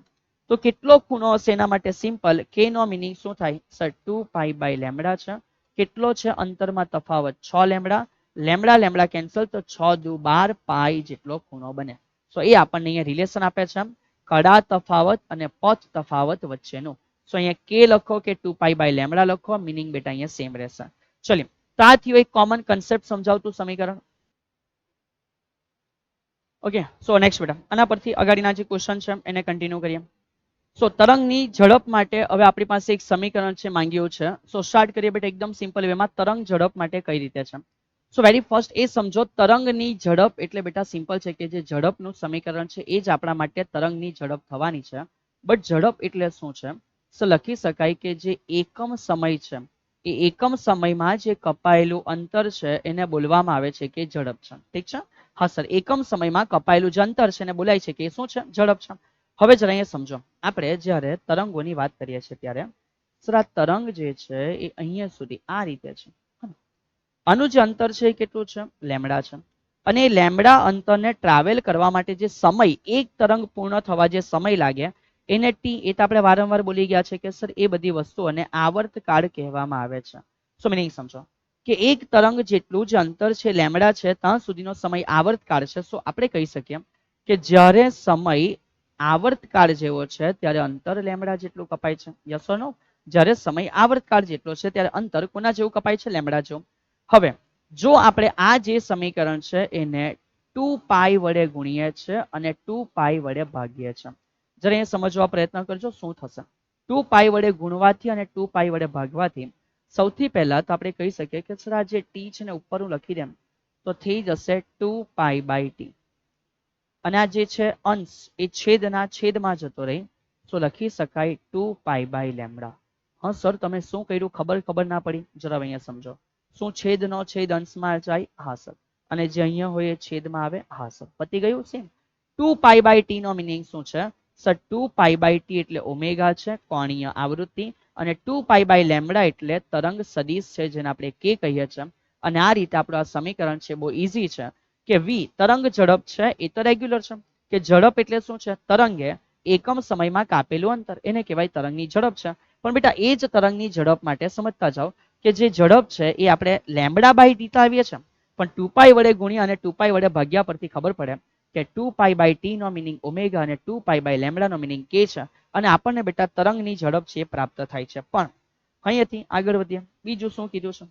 તો કેટલો ખૂણો હશે એના માટે સિમ્પલ કે નો મિનિંગ શું થાય? સર 2π/λ છે. કેટલો છે અંતરમાં તફાવત? 6 લેમડા. લેમડા લેમડા કેન્સલ તો 6 દુ 12 પાઈ જેટલો ખૂણો બને. સો એ આપણને અહીંયા રિલેશન આપે છે કડા તફાવત અને પથ તફાવત વચ્ચેનું. સો અહીંયા કે લખો કે 2π/λ લખો. મિનિંગ બેટા અહીંયા સેમ રહેશે. ચલિए તો આ થયું એક કોમન કન્સેપ્ટ સમજાવતું સમીકરણ. ઓકે સો નેક્સ્ટ બેટા આના પરથી આગળના જે ક્વેશ્ચન છે એને કન્ટિન્યુ કરીએ. સો તરંગની ઝડપ માટે હવે આપણી પાસે એક સમીકરણ છે માંગ્યું છે. સો સ્ટાર્ટ કરીએ બેટા એકદમ સિમ્પલ વેમાં. તરંગ ઝડપ માટે કઈ રીતે છે? સો વેરી ફર્સ્ટ એ સમજો, તરંગની ઝડપ એટલે બેટા સિમ્પલ છે કે જે ઝડપનું સમીકરણ છે એ જ આપણા માટે તરંગની ઝડપ થવાની છે. બટ ઝડપ એટલે શું છે? સો લખી શકાય કે જે એકમ સમય છે એ એકમ સમયમાં જે કપાયેલું અંતર છે એને બોલવામાં આવે છે કે ઝડપ છે. ઠીક છે? હા સર, એકમ સમયમાં કપાયેલું જે અંતર છે એને બોલાય છે કે શું છે? ઝડપ છે. હવે જરા અહીંયા સમજો, આપણે જ્યારે તરંગોની વાત કરીએ છીએ ત્યારે સર આ તરંગ જે છે એ અહીંયા સુધી આ રીતે છે. આનું જે અંતર છે એ કેટલું છે? લેમડા છે. અને એ લેમડા અંતરને ટ્રાવેલ કરવા માટે જે સમય, એક તરંગ પૂર્ણ થવા જે સમય લાગે એને ટી, એ તો આપણે વારંવાર બોલી ગયા છે કે સર એ બધી વસ્તુઓને આવર્તકાળ કહેવામાં આવે છે. શું મિનિંગ સમજો કે એક તરંગ જેટલું જે અંતર છે લેમડા છે ત્યાં સુધીનો સમય આવર્તકાળ છે. સો આપણે કહી શકીએ કે જ્યારે સમય આવર્તકાળ જેવો છે ત્યારે અંતર લેમડા જેટલું કપાય છે. યસ ઓર નો? જ્યારે સમય આવર્તકાળ જેટલો છે ત્યારે અંતર કોના જેવું કપાય છે? લેમડા જેવું. હવે જો આપણે આ જે સમીકરણ છે એને 2π વડે ગુણીએ છે અને 2π વડે ભાગીએ છે. જરા અહીંયા સમજવા પ્રયત્ન કરજો શું થશે. 2π વડે ગુણવાથી અને 2π વડે ભાગવાથી સૌથી પહેલા તો આપણે કહી શકીએ કે સર આ જે ટી છે ને ઉપર હું લખી દેમ તો થઈ જશે 2π/t. અને આ જે છે અંશ એ છેદના છેદમાં જતો રહી તો લખી શકાય 2π/λ. હા સર તમે શું કર્યું ખબર ના પડી? જરા અહીંયા સમજો. શું છેદનો છેદ અંશમાં જાય? હા સર. અને જે અહીંયા હોય એ છેદમાં આવે? હા સર. પતી ગયું છે. 2π/t નો મિનિંગ શું છે? સર 2π/t એટલે ઓમેગા છે, કોણીય આવૃત્તિ, અને 2π/λ એટલે તરંગ સદિશ છે જેને આપણે k કહીએ છીએ. અને આ રીતે આપણું આ સમીકરણ છે બહુ ઈઝી છે કે v તરંગ ઝડપ છે એ તો રેગ્યુલર છે કે ઝડપ એટલે શું છે? તરંગે એકમ સમયમાં કાપેલું અંતર, એને કહેવાય તરંગની ઝડપ છે. પણ બેટા એ જ તરંગની ઝડપ માટે સમજતા જાઓ કે જે ઝડપ છે એ આપણે λ/t લાવીએ છીએ, પણ 2π વડે ગુણ્યા અને 2π વડે ભાગ્યા પરથી ખબર પડે કે 2π/t નો મિનિંગ ઓમેગા અને 2π/λ નો મિનિંગ k છે. અને આપણને બેટા તરંગની ઝડપ છે એ પ્રાપ્ત થાય છે. પણ અહીંયાથી આગળ વધીએ. બીજું શું કીધું છે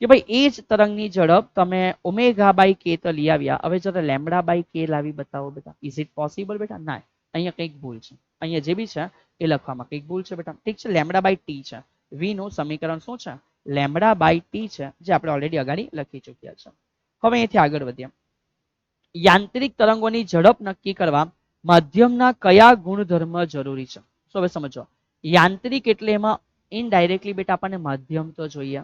કે ભાઈ એ જ તરંગની ઝડપ તમે ω/k તો લઈ આવ્યા, હવે જરા λ/k લાવી બતાવો બેટા. ઇઝ ઇટ પોસિબલ બેટા? ના, અહીંયા કંઈક ભૂલ છે. અહીંયા જે બી છે એ લખવામાં કંઈક ભૂલ છે બેટા. ઠીક છે, λ/t છે. v નું સમીકરણ શું છે? λ/t છે, જે આપણે ઓલરેડી અગાડી લખી ચૂક્યા છે. હવે અહીંથી આગળ વધીએ. યાંત્રિક તરંગોની ઝડપ નક્કી કરવા માધ્યમના કયા ગુણધર્મ જરૂરી છે? તો હવે સમજો. યાંત્રિક એટલે એમાં ઇનડાયરેક્ટલી બેટા આપણને માધ્યમ તો જોઈએ.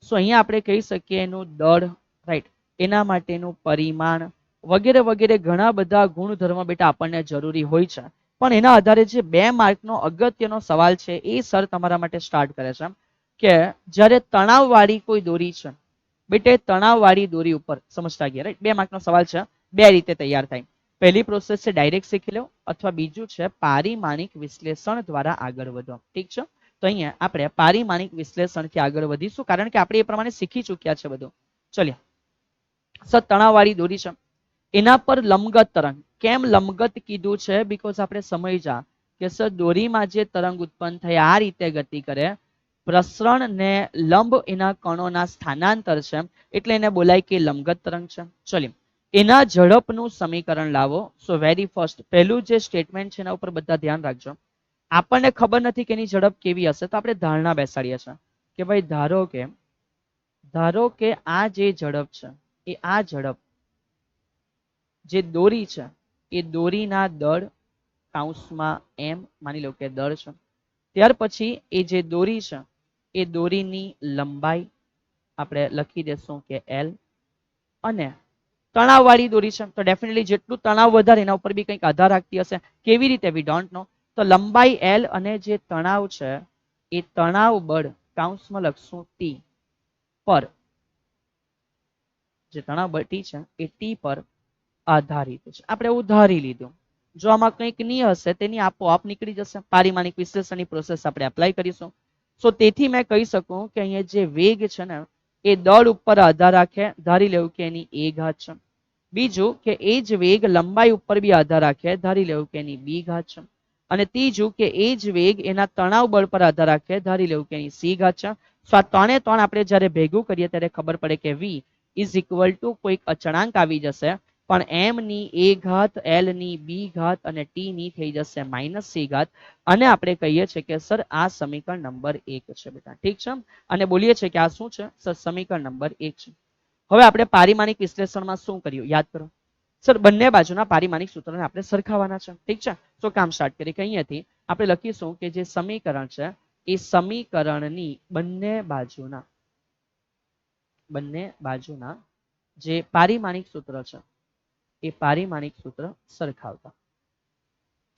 સો અહીંયા આપણે કહી શકીએ એનું દળ, રાઈટ, એના માટેનું પરિમાણ વગેરે વગેરે ઘણા બધા ગુણધર્મ બેટા આપણને જરૂરી હોય છે. પણ એના આધારે જે 2 માર્કનો અગત્યનો સવાલ છે એ સર તમારા માટે સ્ટાર્ટ કરે છે કે જ્યારે તણાવવાળી કોઈ દોરી છે બેટા, તણાવવાળી દોરી ઉપર સમજતા ગયા, રાઈટ. 2 માર્કનો સવાલ છે, 2 રીતે તૈયાર થાય. પહેલી પ્રોસેસ છે ડાયરેક્ટ શીખી લો, અથવા બીજું છે પારિમાણિક વિશ્લેષણ દ્વારા આગળ વધો. ઠીક છે, તો અહીંયા આપણે પારિમાણિક વિશ્લેષણથી આગળ વધીશું કારણ કે આપણે એ પ્રમાણે શીખી ચૂક્યા છે બધું. ચલિએ. સર તણાવવાળી દોરી છે એના પર લંબગત તરંગ. કેમ લંબગત કીધું છે? બીકોઝ આપણે સમજ્યા કે સર દોરીમાં જે તરંગ ઉત્પન્ન થાય આ રીતે ગતિ કરે, પ્રસરણ ને લંબ એના કણોના સ્થાનાંતર છે એટલે એને બોલાય કે લંબગત તરંગ છે. ચલિએ. એના ઝડપનું સમીકરણ લાવો. સો વેરી ફર્સ્ટ પહેલું જે સ્ટેટમેન્ટ છે એના ઉપર બધા ધ્યાન રાખજો. આપણને ખબર નથી કે એની ઝડપ કેવી હશે તો આપણે ધારણા બેસાડીએ છીએ કે ભાઈ ધારો કે આ જે ઝડપ છે એ આ ઝડપ જે દોરી છે એ દોરીના દળ કૌંસમાં m માની લો કે દળ છે. ત્યાર પછી એ જે દોરી છે એ દોરીની લંબાઈ આપણે લખી દેશું કે l, અને તણાવવાળી દોરી છે તો ડેફિનેટલી જેટલું તણાવ વધારે એના ઉપર બી કંઈક આધાર રાખતી હશે. કેવી રીતે? We don't know. તો લંબાઈ l અને જે તણાવ છે એ તણાવ બળ કૌંસમાં લખશું t પર, જે તણાવ બળ t છે એ t પર આધારિત છે. આપણે એવું ધારી લીધું. જો આમાં કંઈક નહીં હશે તેની આપોઆપ નીકળી જશે. પારિમાણિક વિશ્લેષણની પ્રોસેસ આપણે એપ્લાય કરીશું. સો તેથી મેં કહી શકું કે અહીંયા જે વેગ છે ને એ દળ ઉપર આધાર રાખે, ધારી લેવું કે એની a ઘાત છે. બીજું કે એ જ વેગ લંબાઈ ઉપર બી આધાર રાખે, ધારી લેવું કે એની b ઘાત છે. અને ત્રીજું કે એ જ વેગ એના તણાવ બળ પર આધાર રાખે, ધારી લેવું કે એની c ઘાત છે. સો આ ત્રણે ત્રણ આપણે જ્યારે ભેગું કરીએ ત્યારે ખબર પડે કે v ઇઝ ઇક્વલ ટુ કોઈક અચળાંક આવી જશે, પણ m ની a ઘાત, l ની b ઘાત અને t ની થઈ જશે -c ઘાત. અને આપણે કહીએ છીએ કે સર આ સમીકરણ નંબર 1 છે બેટા. ઠીક છે, અને બોલીએ છીએ કે આ શું છે? સર સમીકરણ નંબર 1 છે. હવે આપણે પારિમાણિક વિશ્લેષણમાં શું કર્યું યાદ કરો. સર બંને બાજુના પારિમાણિક સૂત્રોને આપણે સરખાવવાના છે. ઠીક છે, તો કામ સ્ટાર્ટ કરીએ કે અહીંયાથી આપણે લખીશું કે જે સમીકરણ છે એ સમીકરણની બંને બાજુના જે પારિમાણિક સૂત્ર છે એ પારિમાણિક સૂત્ર સરખાવતા.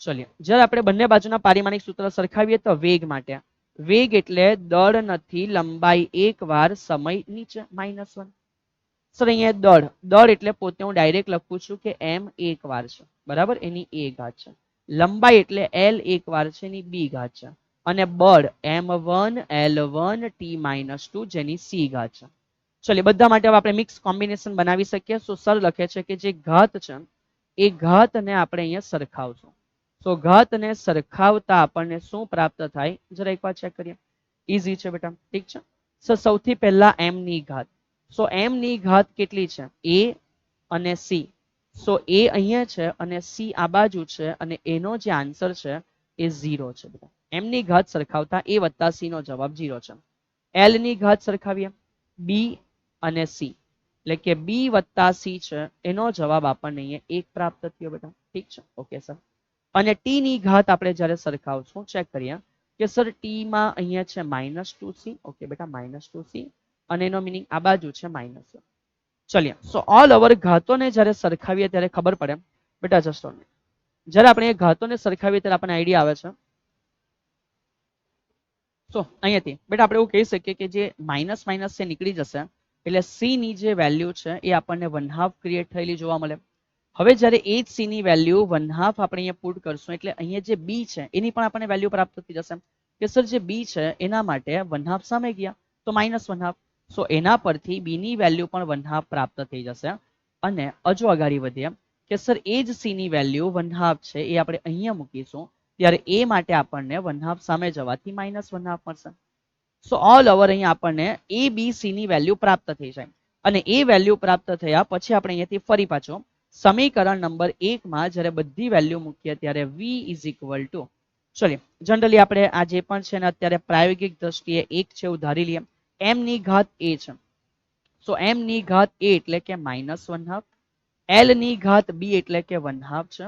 ચલિએ. જ્યારે આપણે બંને બાજુના પારિમાણિક સૂત્ર સરખાવીએ તો વેગ માટે, વેગ એટલે દળ નથી લંબાઈ એક વાર સમય નીચે -1. સર અહીંયા દળ, દળ એટલે પોતે હું ડાયરેક્ટ લખું છું કે m એક વાર છે, બરાબર, એની a ઘાત છે. લંબાઈ એટલે l એક વાર છે, એની b ઘાત છે. અને બળ m1 l1 t-2 જેની c ઘાત છે. ચલો બધા માટે હવે આપણે મિક્સ કોમ્બિનેશન બનાવી શકીએ. સો સર લખે છે કે જે ઘાત છે એ ઘાતને આપણે અહીંયા સરખાવશું. સો ઘાતને સરખાવતા આપણને શું પ્રાપ્ત થાય જરા એકવાર ચેક કરીએ. ઈઝી છે બેટા, ઠીક છે. સો સૌથી પહેલા m ની ઘાત. સો m ની ઘાત કેટલી છે? a અને c. સો a અહીંયા છે અને c આ બાજુ છે અને એનો જે આન્સર છે એ 0 છે બેટા. m ની ઘાત સરખાવતા a વત્તા c નો જવાબ 0 છે. l ની ઘાત સરખાવીએ b અને c, એટલે કે b વત્તા c છે, એનો જવાબ આપણને અહીંયા 1 પ્રાપ્ત થયો બેટા, ઠીક છે. Okay sir. અને t ની ઘાત આપણે જ્યારે સરખાવશું, ચેક કરીએ કે સર t માં અહીંયા છે -2c. ઓકે બેટા, -2c અને એનો મીનિંગ આ બાજુ છે માઇનસ. ચલિએ, સો ઓલ ઓવર ઘાતોને જ્યારે સરખાવીએ ત્યારે ખબર પડે બેટા, જસ્ટ જ્યારે આપણે ઘાતોને સરખાવીએ ત્યારે આપણને આઈડિયા આવે છે. સો અહીંયાથી બેટા આપણે એવું કહી શકીએ કે જે માઇનસ માઇનસ છે નીકળી જશે, એટલે c ની જે વેલ્યુ છે એ આપણને 1/2 ક્રિએટ થયેલી જોવા મળે. હવે જ્યારે એ જ c ની વેલ્યુ 1/2 આપણે અહીંયા પુટ કરશું, એટલે અહીંયા જે b છે એની પણ આપણને વેલ્યુ પ્રાપ્ત થઈ જશે. કે સર જે b છે એના માટે 1/2 સામે ગયા તો -1/2. સો એના પરથી b ની વેલ્યુ પણ 1/2 પ્રાપ્ત થઈ જશે. અને હજુ આગળ વધીએ કે સર એ જ c ની વેલ્યુ 1/2 છે એ આપણે અહીંયા મૂકીશું, ત્યારે a માટે આપણને 1/2 સામે જવાથી -1/2 મળશે. સો ઓલ ઓવર અહીંયા આપણને a b c ની વેલ્યુ પ્રાપ્ત થઈ જાય. અને એ વેલ્યુ પ્રાપ્ત થયા પછી આપણે અહીંયાથી ફરી પાછો સમીકરણ નંબર 1 માં જ્યારે બધી વેલ્યુ મૂકીએ ત્યારે v = ચલિए જનરલી આપણે આ જે પણ છે ને અત્યારે પ્રાયોગિક દ્રષ્ટિએ 1 છે એવું ધારી લઈએ. m ની ઘાત a છે, સો m ની ઘાત a એટલે કે -1/2, l ની ઘાત b એટલે કે 1/2 છે,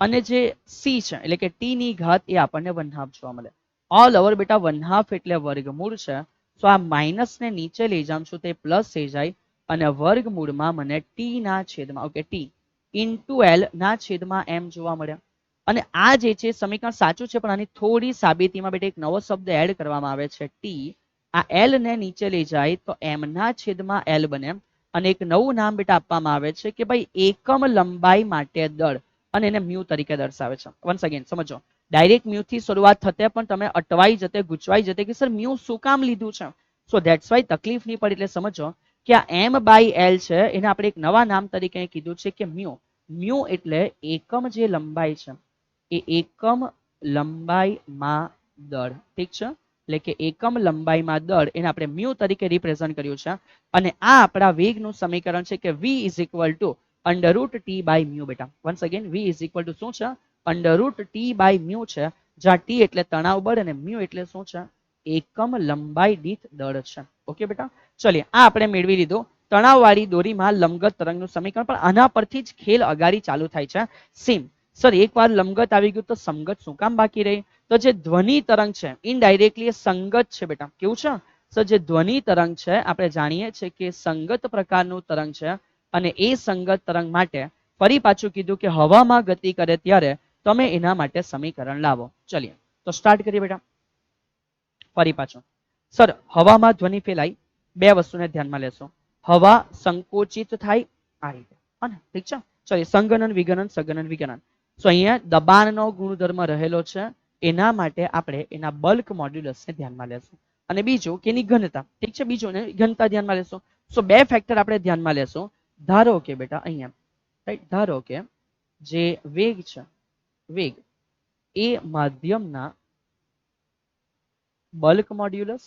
અને જે c છે એટલે કે t ની ઘાત એ આપણને 1/2 જોવા મળે. ઓલ ઓવર બેટા 1/2 એટલે વર્ગમૂળ છે. સો આ માઇનસ ને નીચે લઈ જામ છું તો પ્લસ થઈ જાય અને વર્ગમૂળમાં મને t ના છેદમાં, ઓકે, t ઇન્ટુ l ના છેદમાં m જોવા મળે. અને આ જે છે સમીકરણ સાચું છે, પણ આની થોડી સાબિતીમાં બેટા એક નવો શબ્દ એડ કરવામાં આવે છે, t. આ l ને નીચે લઈ જાય તો m ના છેદમાં l બને. અને એક નવું નામ બેટા આપવામાં આવે છે કે ભાઈ એકમ લંબાઈ માટે દળ, અને એને મ્યુ તરીકે દર્શાવે છે. વન્સ અગેન સમજો, ડાયરેક્ટ મ્યુ થી શરૂઆત થતે પણ તમે અટવાઈ જતે, ગૂંચવાઈ જતે કે સર મ્યુ શું કામ લીધું છે. સો ધેટ્સ વાય તકલીફ નહીં પડે. એટલે સમજો કે આ m/l છે એને આપણે એક નવા નામ તરીકે કીધું છે કે મ્યુ. મ્યુ એટલે એકમ જે લંબાઈ છે એ એકમ લંબાઈમાં દળ, ઠીક છે. એટલે કે એકમ લંબાઈમાં દળ એને આપણે મ્યુ તરીકે રિપ્રેઝન્ટ કર્યું છે. અને આ આપણા વેગનું સમીકરણ છે કે v √t/μ બેટા. વન્સ અગેન v શું છે? √t/μ છે, જ્યાં t એટલે તણાવ બળ અને મ્યુ એટલે શું છે? એકમ લંબાઈ દીઠ દળ છે. ઓકે બેટા, ચલિએ આ આપણે મેળવી લીધું તણાવવાળી દોરીમાં લંબગત તરંગનું સમીકરણ. પણ આના પરથી જ ખેલ અગાડી ચાલુ થાય છે. સેમ સર એકવાર લંબગત આવી ગયું તો સમગત શું કામ બાકી રહી? તો જે ધ્વનિ તરંગ છે ઇનડાયરેક્ટલી સંગત છે બેટા. કેવું છે સર? જે ધ્વનિ તરંગ છે આપણે જાણીએ છીએ કે સંગત પ્રકારનું તરંગ છે, અને એ સંગત તરંગ માટે ફરી પાછું કીધું કે હવામાં ગતિ કરે ત્યારે તમે એના માટે સમીકરણ લાવો. ચલિએ તો સ્ટાર્ટ કરીએ બેટા. ફરી પાછું સર હવામાં ધ્વનિ ફેલાય, બે વસ્તુને ધ્યાનમાં લેશો. હવા સંકોચિત થાય આ રીતે, હા ઠીક છે. ચલિએ સંગનન વિગનન સગનન વિગનન. સો અહીંયા દબાણનો ગુણધર્મ રહેલો છે, એના માટે આપણે એના બલ્ક મોડ્યુલસને ધ્યાનમાં લેશું. અને બીજું કે એની ઘનતા, ઠીક છે, બીજું ને ઘનતા ધ્યાનમાં લેશું. સો બે ફેક્ટર આપણે ધ્યાનમાં લેશું. ધારો કે બેટા અહીંયા રાઈટ, ધારો કે જે વેગ છે, વેગ એ માધ્યમના બલ્ક મોડ્યુલસ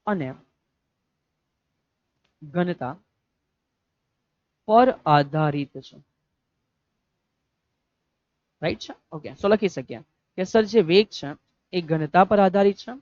અને ઘનતા પર આધારિત છે, રાઈટ છે. ઓકે, સો લખી શકીએ કે સર જે વેગ છે એ ઘનતા પર આધારિત છે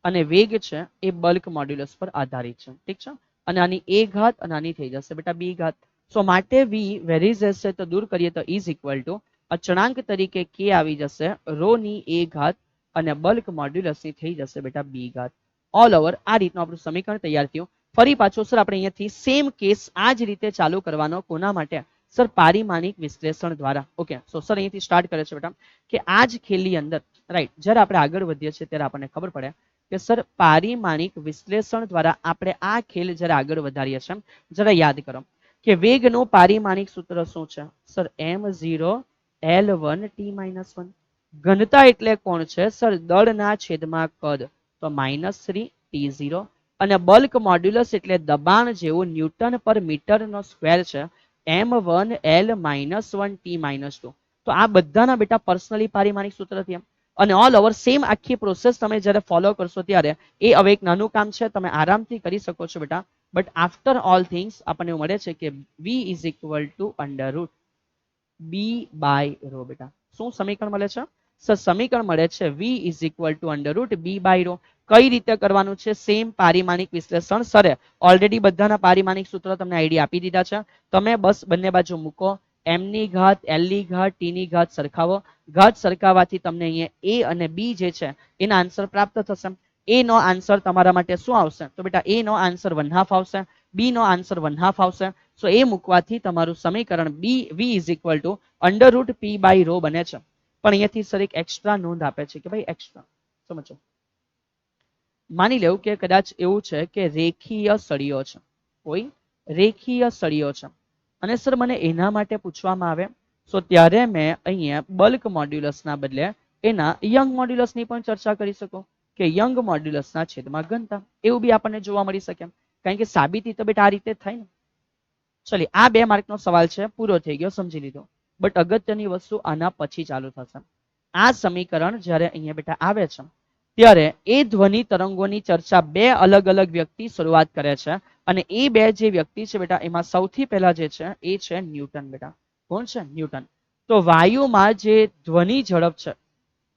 અને વેગ છે એ બલ્ક મોડ્યુલસ પર આધારિત છે, ઠીક છે. અને આની a ઘાત અને આની થઈ જશે બેટા b ઘાત. સો માટે v વેરીઝ છે તો દૂર કરીએ તો ઇઝ ઇક્વલ ટુ અચળાંક તરીકે k આવી જશે રો ની a ઘાત અને બલ્ક મોડ્યુલસ ની થઈ જશે બેટા b ઘાત. ઓલ ઓવર આ રીતનું આપણું સમીકરણ તૈયાર થયું. ફરી પાછું સર આપણે અહીંયાથી સેમ કેસ આ જ રીતે ચાલુ કરવાનો. કોના માટે? સર પારિમાણિક વિશ્લેષણ દ્વારા. ઓકે, સો સર અહીંયાથી સ્ટાર્ટ કરે છે બેટા કે આ જ ખેલની અંદર રાઈટ જ્યારે આપણે આગળ વધીએ છીએ ત્યારે આપણને ખબર પડે કે સર પારિમાણિક વિશ્લેષણ દ્વારા આપણે આ ખેલ જરા આગળ વધારીએ છીએ, જરા યાદ કરો કે વેગનું પારિમાણિક સૂત્ર શું છે સર? m0 l1 t-1. ઘનતા એટલે કોણ છે સર? દળના છેદમાં કદ, તો -3 t0. અને બલ્ક મોડ્યુલસ એટલે દબાણ જેવું ન્યૂટન પર મીટર નો સ્ક્વેર છે, m1 l-1 t-2. તો આ બધાના બેટા પર્સનલી પારિમાણિક સૂત્ર થયા અને ઓલ ઓવર સેમ આખી પ્રોસેસ તમે જ્યારે ફોલો કરશો ત્યારે એ હવે એક નાનું કામ છે, તમે આરામથી કરી શકો છો બેટા. બટ આફ્ટર ઓલ થિંગ્સ આપણને મળે છે કે v is equal to under root b by rho. બેટા શું સમીકરણ મળે છે સર? સમીકરણ મળે છે v is equal to under root b by rho. કઈ રીતે કરવાનું છે? સેમ પારિમાણિક વિશ્લેષણ સરે ઓલરેડી બધાના પારિમાણિક સૂત્ર તમને આઈડિયા આપી દીધા છે. તમે બસ બંને બાજુ મૂકો, m ની ઘાત l ની ઘાત t ની ઘાત સરખાવો. ઘાત સરખાવવાથી તમને અહીંયા a અને b જે છે એના આન્સર પ્રાપ્ત થશે. a નો આન્સર તમારા માટે શું આવશે? તો બેટા a નો આન્સર 1/2 આવશે, b નો આન્સર 1/2 આવશે. સો એ મૂકવાથી તમારું સમીકરણ b v is equal to under root p by rho બને છે. પણ અહીંયાથી સર એક એક્સ્ટ્રા નોંધ આપે છે કે ભાઈ એક્સ્ટ્રા સમજો. માની લેવું કે કદાચ એવું છે કે રેખીય સળિયો છે, કોઈ રેખીય સળિયો છે અને સર મને એના માટે પૂછવામાં આવે તો ત્યારે મેં અહીંયા બલ્ક મોડ્યુલસના બદલે એના યંગ મોડ્યુલસની પણ ચર્ચા કરી શકો કે યંગ મોડ્યુલસના છેદમાં ઘનતા, એવું બી આપણને જોવા મળી શકે. કારણ કે સાબિતી તો બેટા આ રીતે થાય ને. ચલી આ 2 માર્કનો સવાલ છે, પૂરો થઈ ગયો, સમજી લીધો. બટ અગત્યની વસ્તુ આના પછી ચાલુ થશે. આ સમીકરણ જ્યારે અહીંયા બેટા આવે છે ત્યારે એ ધ્વનિ તરંગોની ચર્ચા 2 અલગ અલગ વ્યક્તિ શરૂઆત કરે છે અને એ 2 જે વ્યક્તિ છે બેટા એમાં સૌથી પહેલા જે છે એ છે ન્યૂટન. બેટા કોણ છે? ન્યૂટન. તો વાયુમાં જે ધ્વનિ ઝડપ છે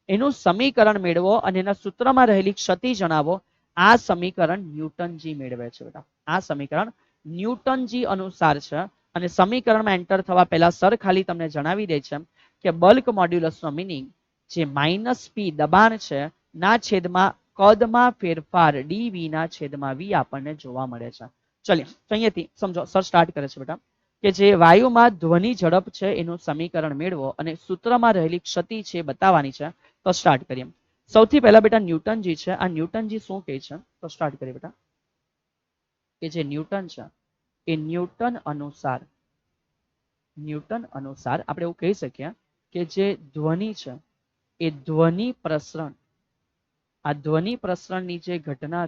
એનું સમીકરણ મેળવો અને એના સૂત્રમાં રહેલી ક્ષતિ જણાવો. આ સમીકરણ ન્યૂટનજી મેળવે છે બેટા. આ સમીકરણ ન્યૂટનજી અનુસાર છે અને સમીકરણમાં એન્ટર થવા પહેલા સર ખાલી તમને જણાવી દે છે કે બલ્ક મોડ્યુલસનો મીનિંગ જે -p દબાણ છે ના છેદમાં કદમાં ફેરફાર dv ના છેદમાં v આપણને જોવા મળે છે. ચલિએ તો અહીંયાથી સમજો સર સ્ટાર્ટ કરે છે બેટા કે જે વાયુમાં ધ્વનિ ઝડપ છે એનું સમીકરણ મેળવો અને સૂત્રમાં રહેલી ક્ષતિ છે બતાવવાની છે. તો સ્ટાર્ટ કરીએ. સૌથી પહેલા બેટા ન્યૂટનજી છે. આ ન્યૂટનજી શું કહે છે? તો સ્ટાર્ટ કરીએ બેટા કે જે ન્યૂટન છે એ ન્યૂટન અનુસાર આપણે એવું કહી શકીએ કે જે ધ્વનિ છે એ ધ્વનિ પ્રસરણ, આ ધ્વનિ પ્રસરણની જે ઘટના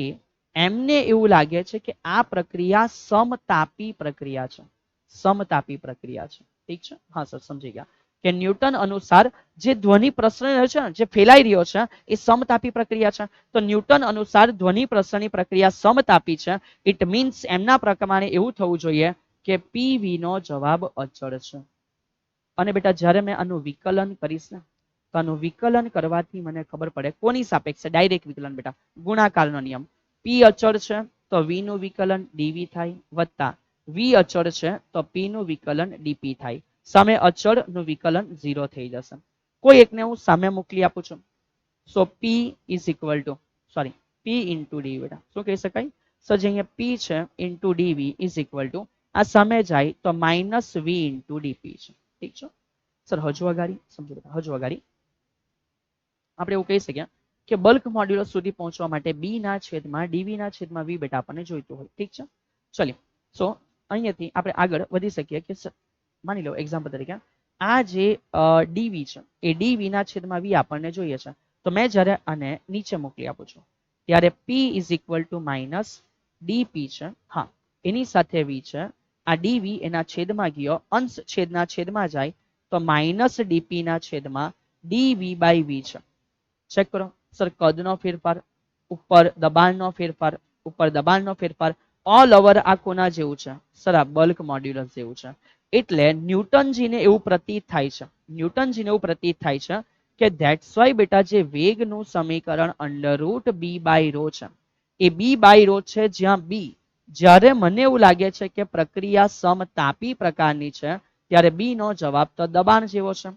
એ એમને એવું લાગે છે કે આ પ્રક્રિયા સમતાપી પ્રક્રિયા છે. સમતાપી પ્રક્રિયા છે. ઠીક છે? હા સર સમજી ગયા કે ન્યૂટન અનુસાર જે ધ્વનિ પ્રસરણ છે જે ફેલાઈ રહ્યો છે એ સમતાપી પ્રક્રિયા છે. તો ન્યૂટન અનુસાર ધ્વનિ પ્રસરણની પ્રક્રિયા સમતાપી છે. ઇટ મીન્સ એમના પ્રમાણે એવું થવું જોઈએ કે PV નો જવાબ અચળ છે. અને બેટા જ્યારે મેં આનું વિકલન કરીશ ને તો આનું વિકલન કરવાથી મને ખબર પડે કોની સાપેક્ષે ડાયરેક્ટ વિકલન બેટા ગુણાકારનો નિયમ. p અચળ છે તો v નું વિકલન dv થાય વત્તા v અચળ છે તો p નું વિકલન dp થાય. સામે અચળ નું વિકલન 0 થઈ જશે. કોઈ એકને હું સામે મોકલી આપું છું. સો p is equal two p into dv બેટા શું કહી શકાય સર? જે અહીંયા p છે into dv is equal to આ સામે જાય તો -v ઇન્ટુ dp છે. ઠીક છે સર? હજુ અગાડી સમજો બેટા, હજુ અગાડી આપણે એવું કહી શકીએ કે બલ્ક મોડ્યુલસ સુધી પહોંચવા માટે b ના છેદમાં dv ના છેદમાં v બેટા આપણને જોઈતું હોય. ઠીક છે? ચલિએ સો અહીંયાથી આપણે આગળ વધી શકીએ કે માની લો એક્ઝામ્પલ તરીકે આ જે dv છે એ dv ના છેદમાં v આપણને જોઈએ છે. તો મેં જ્યારે આને નીચે મોકલી આપું છું ત્યારે p is equal two -dp છે. હા એની સાથે v છે. આ dv એના છેદમાં ગયો, અંશ છેદના છેદમાં જાય તો -dp ના છેદમાં dv બાય v છે. ચેક કરો સર કદનો ફેરફાર, ઉપર દબાણનો ફેરફાર, ઓલ ઓવર આ કોના જેવું છે સર? આ બલ્ક મોડ્યુલસ જેવું છે. એટલે ન્યૂટનજીને એવું પ્રતીત થાય છે કે ધેટ્સ વાય બેટા જે વેગનું સમીકરણ under root b by rho છે એ b બાય રો છે જ્યાં b જ્યારે મને એવું લાગે છે કે પ્રક્રિયા સમતાપી પ્રકારની છે ત્યારે b નો જવાબ તો દબાણ જેવો છે.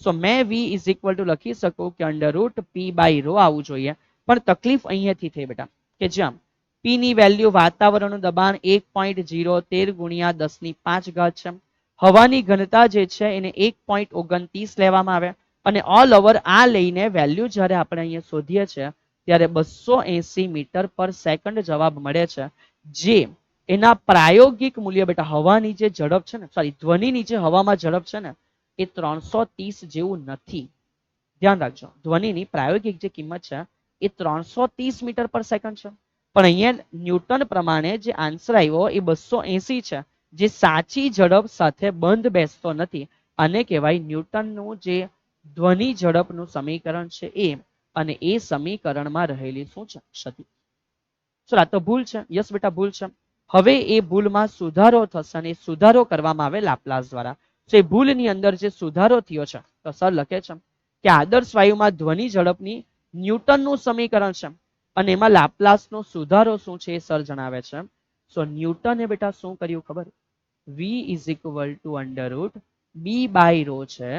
સો મેં v ઇઝ ઇક્વલ ટુ લખી શકું કે under root p by rho આવવું જોઈએ. પણ તકલીફ અહીંયાથી થઈ બેટા કે જ્યાં p ની વેલ્યુ વાતાવરણનું દબાણ 1.013 ગુણ્યા 10 ની 5 ઘાત છે. હવાની ઘનતા જે છે એને 1.29 લેવામાં આવે અને ઓલ ઓવર આ લઈને વેલ્યુ જ્યારે આપણે અહીંયા શોધીએ છીએ ત્યારે 280 મીટર પર સેકન્ડ જવાબ મળે છે, જે એના પ્રાયોગિક મૂલ્ય બેટા હવાની જે ઝડપ છે ને, સોરી ધ્વનિની જે હવામાં ઝડપ છે ને એ 330 જેવું નથી. ધ્યાન રાખજો, ધ્વનિની પ્રાયોગિક જે કિંમત છે એ 330 મીટર પર સેકન્ડ છે, પણ અહીંયા ન્યૂટન પ્રમાણે જે આન્સર આવ્યો એ 280 છે, જે સાચી ઝડપ સાથે બંધ બેસતો નથી. આને કહેવાય ન્યૂટનનું જે ધ્વનિ ઝડપનું સમીકરણ છે એ, અને એ સમીકરણમાં રહેલી શું છે? ક્ષતિ. ચલો આ તો ભૂલ છે, યસ બેટા ભૂલ છે. હવે એ ભૂલમાં સુધારો થશે અને સુધારો કરવામાં આવે લાપ્લાસ દ્વારા. તો એ ભૂલની અંદર જે સુધારો થયો છે તો સર લખે છે કે આદર્શ વાયુમાં ધ્વનિ ઝડપની ન્યૂટનનું સમીકરણ છે અને એમાં લાપ્લાસનો સુધારો શું છે એ સર જણાવે છે. સો ન્યૂટને બેટા શું કર્યું ખબર? v is equal to under root B by rho છે,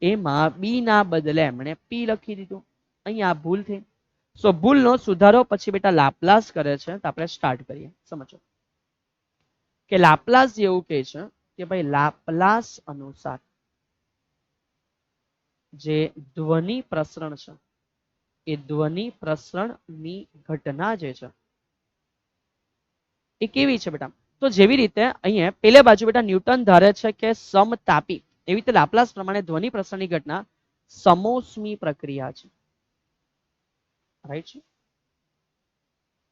એમાં બી ના બદલે એમણે પી લખી દીધું. અહીંયા ભૂલ થઈ. સો ભૂલનો સુધારો પછી બેટા લાપ્લાસ કરે છે. તો આપણે સ્ટાર્ટ કરીએ. સમજો કે લાપ્લાસ એવું કહે છે કે ભાઈ લાપ્લાસ અનુસાર જે ધ્વનિ પ્રસરણ છે એ ધ્વનિ પ્રસરણની ઘટના જે છે એ કેવી છે બેટા? તો જેવી રીતે અહીંયા પેલે બાજુ બેટા ન્યૂટન ધારે છે કે સમતાપી, એવી રીતે લાપ્લાસ પ્રમાણે ધ્વનિ પ્રસરણની ઘટના સમોષ્મી પ્રક્રિયા છે, રાઈટ છે.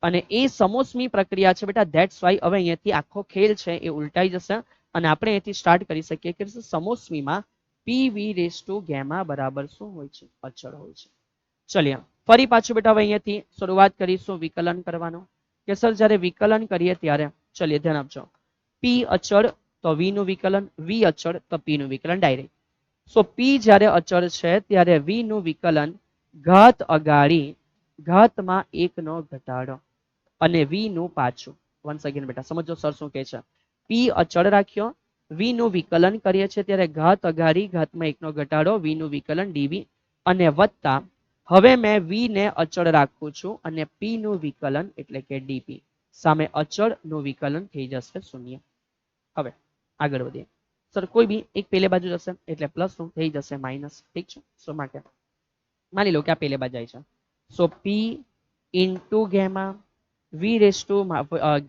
અને એ સમોષ્મી પ્રક્રિયા છે બેટા, ધેટ્સ વાય હવે અહીંયાથી આખો ખેલ છે એ ઉલટાઈ જશે અને આપણે અહીંથી સ્ટાર્ટ કરી શકીએ કે સમોષ્મીમાં PV રેસ ટુ ગેમા બરાબર શું હોય છે? અચળ હોય છે. ચલિએ ફરી પાછું બેટા હવે અહીંયાથી શરૂઆત કરીશું વિકલન કરવાનું. કે સર જ્યારે વિકલન કરીએ ત્યારે ચલિએ ધ્યાન આપજો, P અચળ તો V નું વિકલન, V અચળ તો P નું વિકલન ડાયરેક્ટ. સો P જ્યારે અચળ છે ત્યારે V નું વિકલન ઘાત અગાડી ઘાતમાં 1 નો ઘટાડો અને V નું પાછું. વન્સ અગેન બેટા સમજો સર શું કહે છે. P અચળ રાખ્યો, V નું વિકલન કરીએ છીએ ત્યારે ઘાત અગાડી ઘાતમાં 1 નો ઘટાડો, V નું વિકલન dV અને વત્તા હવે મેં V ને અચળ રાખું છું અને P નું વિકલન એટલે કે dP. સામે અચળ નું વિકલન થઈ જશે 0. હવે આગળ વધીએ. સર કોઈ બી એક પેલે બાજુ જશે એટલે પ્લસ નું થઈ જશે માઇનસ. ઠીક છે. સો માટે માની લો કે આ પેલે બાજુ જાય છે. So P into gamma V raise to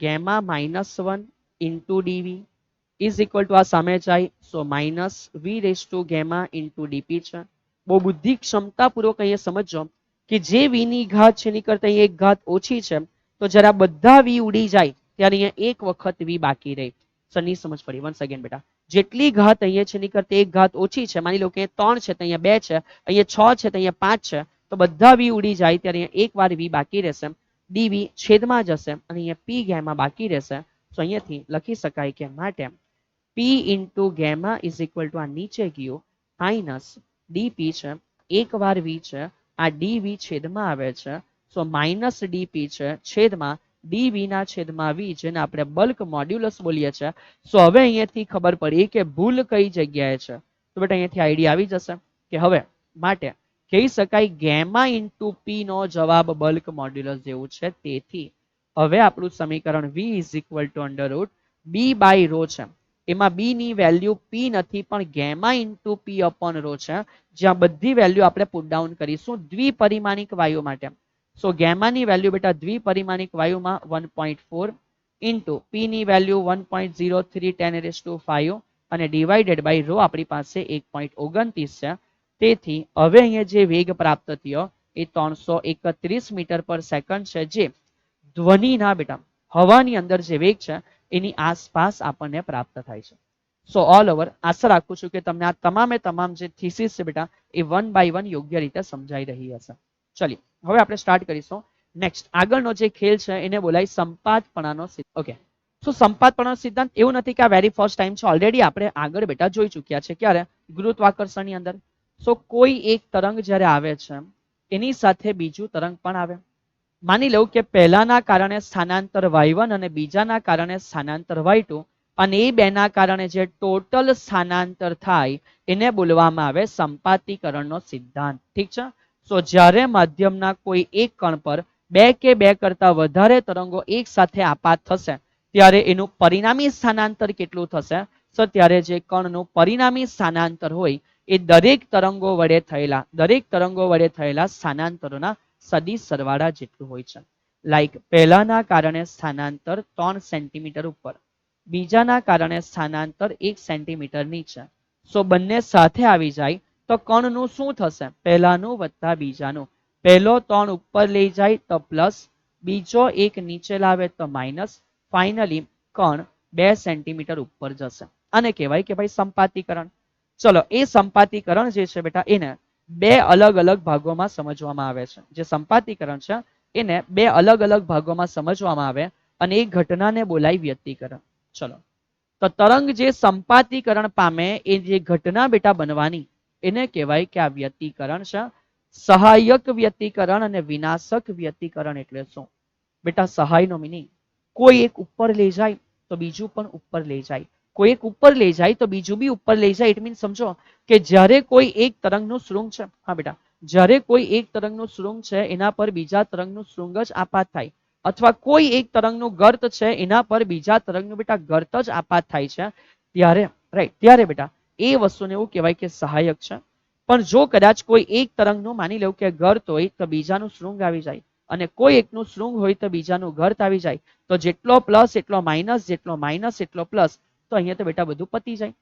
gamma -1 into dV is equal to આ સામે જાય. So minus V raise to gamma into dP છે. બહુ બુદ્ધિ ક્ષમતાપૂર્વક અહીંયા સમજો કે જે V ની ઘાત છે એની કરતા એક ઘાત ઓછી છે, તો જરા બધા V ઉડી જાય ત્યારે અહીંયા એક વખત V બાકી રહે. સરની સમજ પડી? વન્સ અગેન બેટા જેટલી ઘાત અહીંયા છે એની કરતા એક ઘાત ઓછી છે. માની લો કે 3 છે તો અહીંયા 2 છે, અહીંયા 6 છે તો અહીંયા 5 છે, તો બધા V ઉડી જાય ત્યારે અહીંયા એક વાર V બાકી રહેશે, dV છેદમાં જશે અને અહીંયા P ગેમા બાકી રહેશે. તો અહીંયાથી લખી શકાય કે માટે P into gamma is equal to આ નીચે ગયું માઇનસ dP છે, એક વાર V છે, આ dV છેદમાં આવે છે. સો માઇનસ dP છે છેદમાં dV ના છેદમાં V, જેને આપણે બલ્ક મોડ્યુલસ બોલીએ છીએ. સો હવે અહીંયાથી ખબર પડી કે ભૂલ કઈ જગ્યાએ છે. તો બેટા અહીંયાથી આઈડિયા આવી જશે કે હવે માટે કહી શકાય ગેમા ઇન્ટુ P નો જવાબ બલ્ક મોડ્યુલસ જેવું છે. તેથી હવે આપણું સમીકરણ V is equal to under root B by rho છે, એમાં B ની વેલ્યુ P નથી પણ gamma into P upon rho છે, જ્યાં બધી વેલ્યુ આપણે પુટ ડાઉન કરીશું દ્વિપરિમાણિક વાયુ માટે. સો ગેમાની વેલ્યુ બેટા દ્વિપરિમાણિક વાયુમાં 1.4 ઇન્ટુ P ની વેલ્યુ 1.0310⁵ અને ડિવાઇડેડ બાય રો આપણી પાસે 1.29 છે. તેથી હવે અહીંયા જે વેગ પ્રાપ્ત થયો એ 331 મીટર પર સેકન્ડ છે, જે ધ્વનિના બેટા હવાની અંદર જે વેગ છે એની આસપાસ આપણને પ્રાપ્ત થાય છે. સો ઓલ ઓવર આશા રાખું છું કે તમને આ તમામે તમામ જે થીસીસ છે બેટા એ 1 બાય 1 યોગ્ય રીતે સમજાઈ રહી હશે. ચલિએ હવે આપણે સ્ટાર્ટ કરીશું. નેક્સ્ટ આગળનો જે ખેલ છે એને બોલાય સંપાતપણાનો સિદ્ધાંત. ઓકે, સો સંપાતપણાનો સિદ્ધાંત એવું નથી કે આ વેરી ફર્સ્ટ ટાઈમ છે, ઓલરેડી આપણે આગળ બેટા જોઈ ચૂક્યા છે. ક્યારે? ગુરુત્વાકર્ષણની અંદર. સો કોઈ એક તરંગ જ્યારે આવે છે એની સાથે બીજું તરંગ પણ આવે. માની લઉં કે પહેલાના કારણે સ્થાનાંતર y1 અને બીજાના કારણે સ્થાનાંતર y2, અને એ બેના કારણે જે ટોટલ સ્થાનાંતર થાય એને બોલવામાં આવે સંપાતીકરણનો સિદ્ધાંત. ઠીક છે. સો જ્યારે માધ્યમના કોઈ એક કણ પર બે કે બે કરતા વધારે તરંગો એક સાથે આપાત થશે ત્યારે એનું પરિણામી સ્થાનાંતર કેટલું થશે? સો ત્યારે જે કણનું પરિણામી સ્થાનાંતર હોય એ દરેક તરંગો વડે થયેલા સ્થાનાંતરોના સદિશ સરવાળા જેટલું હોય છે. લાઈક પહેલાના કારણે સ્થાનાંતર 3 સેન્ટીમીટર ઉપર, બીજાના કારણે સ્થાનાંતર 1 સેન્ટીમીટર નીચે. સો બંને સાથે આવી જાય તો કણનું શું થશે? પહેલાનું વત્તા બીજાનું. પહેલો 3 ઉપર લઈ જાય તો પ્લસ, બીજો 1 નીચે લાવે તો માઇનસ. ફાઇનલી કણ 2 સેન્ટીમીટર ઉપર જશે. આને કહેવાય કે ભાઈ સંપાતીકરણ. ચલો, એ સંપાતીકરણ જે છે બેટા એને બે અલગ અલગ ભાગોમાં સમજવામાં આવે છે. જે સંપાતીકરણ છે એને બે અલગ અલગ ભાગોમાં સમજવામાં આવે અને એ ઘટનાને બોલાય વ્યતિકરણ. ચલો, તો તરંગ જે સંપાતીકરણ પામે એ જે ઘટના બેટા બનવાની એને કહેવાય કે આ વ્યતિકરણ છે. સહાયક વ્યતિકરણ અને વિનાશક વ્યતિકરણ એટલે શું? બેટા સહાયનો મીનિંગ કોઈ એક ઉપર લઈ જાય તો બીજું પણ ઉપર લઈ જાય, કોઈ એક ઉપર લઈ જાય તો બીજું બી ઉપર લઈ જાય. ઇટ મીન સમજો કે જ્યારે કોઈ એક તરંગનું શૃંગ છે, હા બેટા, જ્યારે કોઈ એક તરંગનું શૃંગ છે એના પર બીજા તરંગનું શૃંગ જ આપાત થાય, અથવા કોઈ એક તરંગનું ગર્ત છે એના પર બીજા તરંગનું બેટા ગર્ત જ આપાત થાય છે, ત્યારે રાઈટ, ત્યારે બેટા એ વસ્તુને એવું કહેવાય કે સહાયક છે. પણ જો કદાચ કોઈ એક તરંગનું માની લેવું કે ગર્ત હોય તો બીજાનું શૃંગ આવી જાય, અને કોઈ એકનું શૃંગ હોય તો બીજાનું ગર્ત આવી જાય, તો જેટલો પ્લસ એટલો માઇનસ, જેટલો માઇનસ એટલો પ્લસ, તો અહીંયા તો બેટા બધું પતી જાય.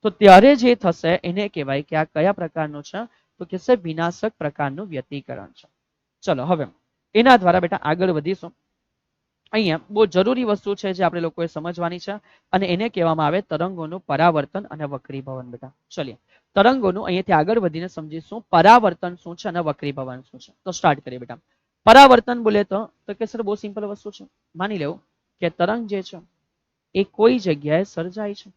તો ત્યારે જે થશે એને કહેવાય કે આ કયા પ્રકારનું છે? તો કે છે વિનાશક પ્રકારનું વ્યતિકરણ છે. ચલો, હવે એના દ્વારા બેટા આગળ વધીશું. અહીંયા બહુ જરૂરી વસ્તુ છે જે આપણે લોકોએ સમજવાની છે, અને એને કહેવામાં આવે તરંગોનું પરાવર્તન અને વક્રીભવન. બેટા ચલીએ તરંગોનું અહીંયાથી આગળ વધીને સમજીશું પરાવર્તન શું છે અને વક્રીભવન શું છે. તો સ્ટાર્ટ કરીએ બેટા. પરાવર્તન બોલે તો કે સર બહુ સિમ્પલ વસ્તુ છે. માની લેવું કે તરંગ જે છે એ કોઈ જગ્યાએ સર્જાય છે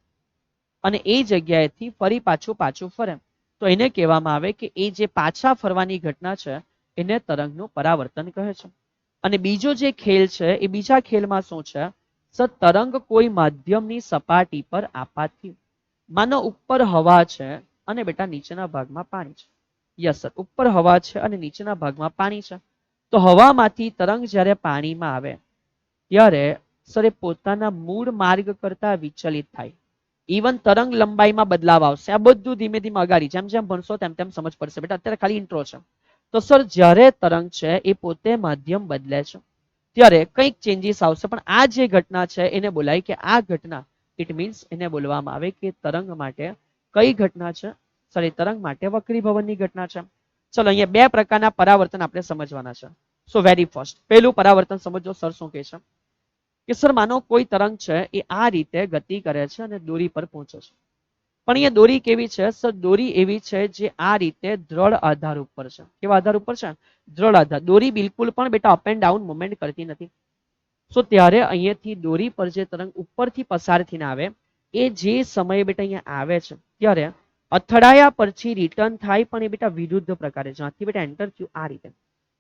અને એ જગ્યાએથી ફરી પાછું ફરે, તો એને કહેવામાં આવે કે એ જે પાછા ફરવાની ઘટના છે એને તરંગનું પરાવર્તન કહે છે. અને બીજો જે ખેલ છે એ બીજા ખેલમાં શું છે? સર તરંગ કોઈ માધ્યમની સપાટી પર આપાત થયું. માનો ઉપર હવા છે અને બેટા નીચેના ભાગમાં પાણી છે. યસ સર, ઉપર હવા છે અને નીચેના ભાગમાં પાણી છે. તો હવામાંથી તરંગ જ્યારે પાણીમાં આવે ત્યારે સર એ પોતાના મૂળ માર્ગ કરતા વિચલિત થાય. ઇવન તરંગ લંબાઈમાં બદલાવ આવશે. આ બધું ધીમે ધીમે અગાડી જેમ જેમ ભણશો તેમ તેમ સમજ પડશે બેટા. અત્યારે ખાલી ઇન્ટ્રો છે. તો સર જ્યારે તરંગ છે એ પોતે માધ્યમ બદલે છે ત્યારે કંઈક ચેન્જીસ આવશે, પણ આ જે ઘટના છે એને બોલાય કે આ ઘટના, ઇટ મીન્સ એને બોલવામાં આવે કે તરંગ માટે કઈ ઘટના છે? સર એ તરંગ માટે વક્રીભવનની ઘટના છે. ચલો, અહીંયા બે પ્રકારના પરાવર્તન આપણે સમજવાના છે. સો વેરી ફર્સ્ટ પહેલું પરાવર્તન સમજો સર શું કહે છે કે સર માનો કોઈ તરંગ છે એ આ રીતે ગતિ કરે છે અને દોરી પર પહોંચે છે. પણ અહીંયા દોરી કેવી છે? સર દોરી એવી છે જે આ રીતે દ્રઢ આધાર ઉપર છે. કેવા આધાર ઉપર છે? દ્રઢ આધાર. દોરી બિલકુલ પણ બેટા અપ એન્ડ ડાઉન મુવમેન્ટ કરતી નથી. સો ત્યારે અહીંયાથી દોરી પર જે તરંગ ઉપરથી પસાર થઈને આવે એ જે સમયે બેટા અહીંયા આવે છે ત્યારે અથડાયા પછી રિટર્ન થાય, પણ એ બેટા વિરુદ્ધ પ્રકારે, જ્યાંથી બેટા એન્ટર થયું આ રીતે.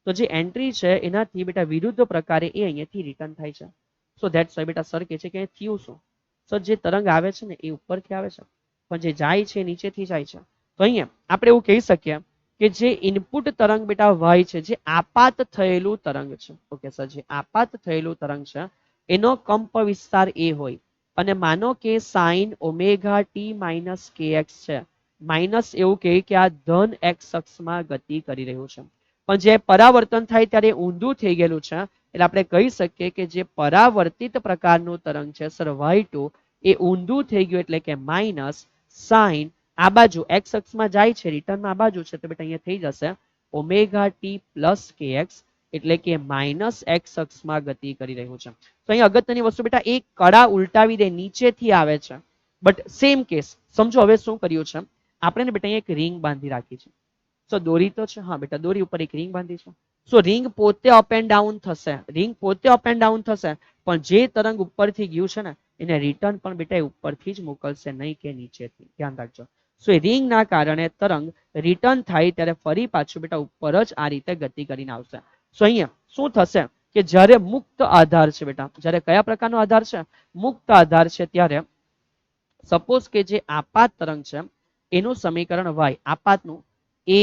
તો જે એન્ટ્રી છે એનાથી બેટા વિરુદ્ધ પ્રકારે એ અહીંયાથી રિટર્ન થાય છે. સો ધેટ્સ વાય બેટા સર કહે છે કે થયું શું? સર જે તરંગ આવે છે ને એ ઉપરથી આવે છે, પણ જે જાય છે નીચેથી જાય છે. તો અહીંયા આપણે એવું કહી શકીએ કે જે ઇનપુટ તરંગ બેટા વાય છે, જે આપાત થયેલું તરંગ છે, ઓકે સર, જે આપાત થયેલું તરંગ છે એનો કંપ વિસ્તાર એ હોય, અને માનો કે સાઇન ઓમેગા ટી માઇનસ કે એક્સ છે, માઇનસ એવું કહે કે આ ધન એક્સ અક્ષમાં ગતિ કરી રહ્યું છે, પણ જે પરાવર્તન થાય ત્યારે ઊંધું થઈ ગયેલું છે, એટલે આપણે કહી શકીએ કે જે પરાવર્તિત પ્રકારનું તરંગ છે સર y2 એ ઊંધું થઈ ગયું, એટલે કે માઇનસ સાઇન આ બાજુ એક્સ અક્ષમાં જાય છે, રિટર્નમાં આ બાજુ છે, તો બેટા અહીંયા થઈ જશે ઓમેગા ટી પ્લસ કે એક્સ, એટલે કે માઇનસ એક્સ અક્ષમાં ગતિ કરી રહ્યું છે. તો અહીંયા અગત્યની વસ્તુ બેટા એક કડા ઉલટાવી દે, નીચેથી આવે છે, બટ સેમ કેસ સમજો. હવે શું કર્યું છે આપણે બેટા અહીંયા એક રિંગ બાંધી રાખી છે. સો દોરી તો છે, હા બેટા દોરી ઉપર એક રિંગ બાંધી છે. સો રિંગ પોતે અપ એન્ડ ડાઉન થશે, રિંગ પોતે અપ એન્ડ ડાઉન થશે, પણ જે તરંગ ઉપરથી ગયું છે ને એને રિટર્ન પણ બેટા ઉપરથી જ મોકલશે, નહીં કે નીચેથી. ધ્યાન રાખજો. સો એ રિંગ ના કારણે તરંગ રિટર્ન થાય ત્યારે ફરી પાછું બેટા ઉપર જ આ રીતે ગતિ કરીને આવશે. સો અહીંયા શું થશે કે જ્યારે મુક્ત આધાર છે બેટા, જ્યારે કયા પ્રકારનો આધાર છે? મુક્ત આધાર છે, ત્યારે સપોઝ કે જે આપાત તરંગ છે એનું સમીકરણ y આપાતનું એ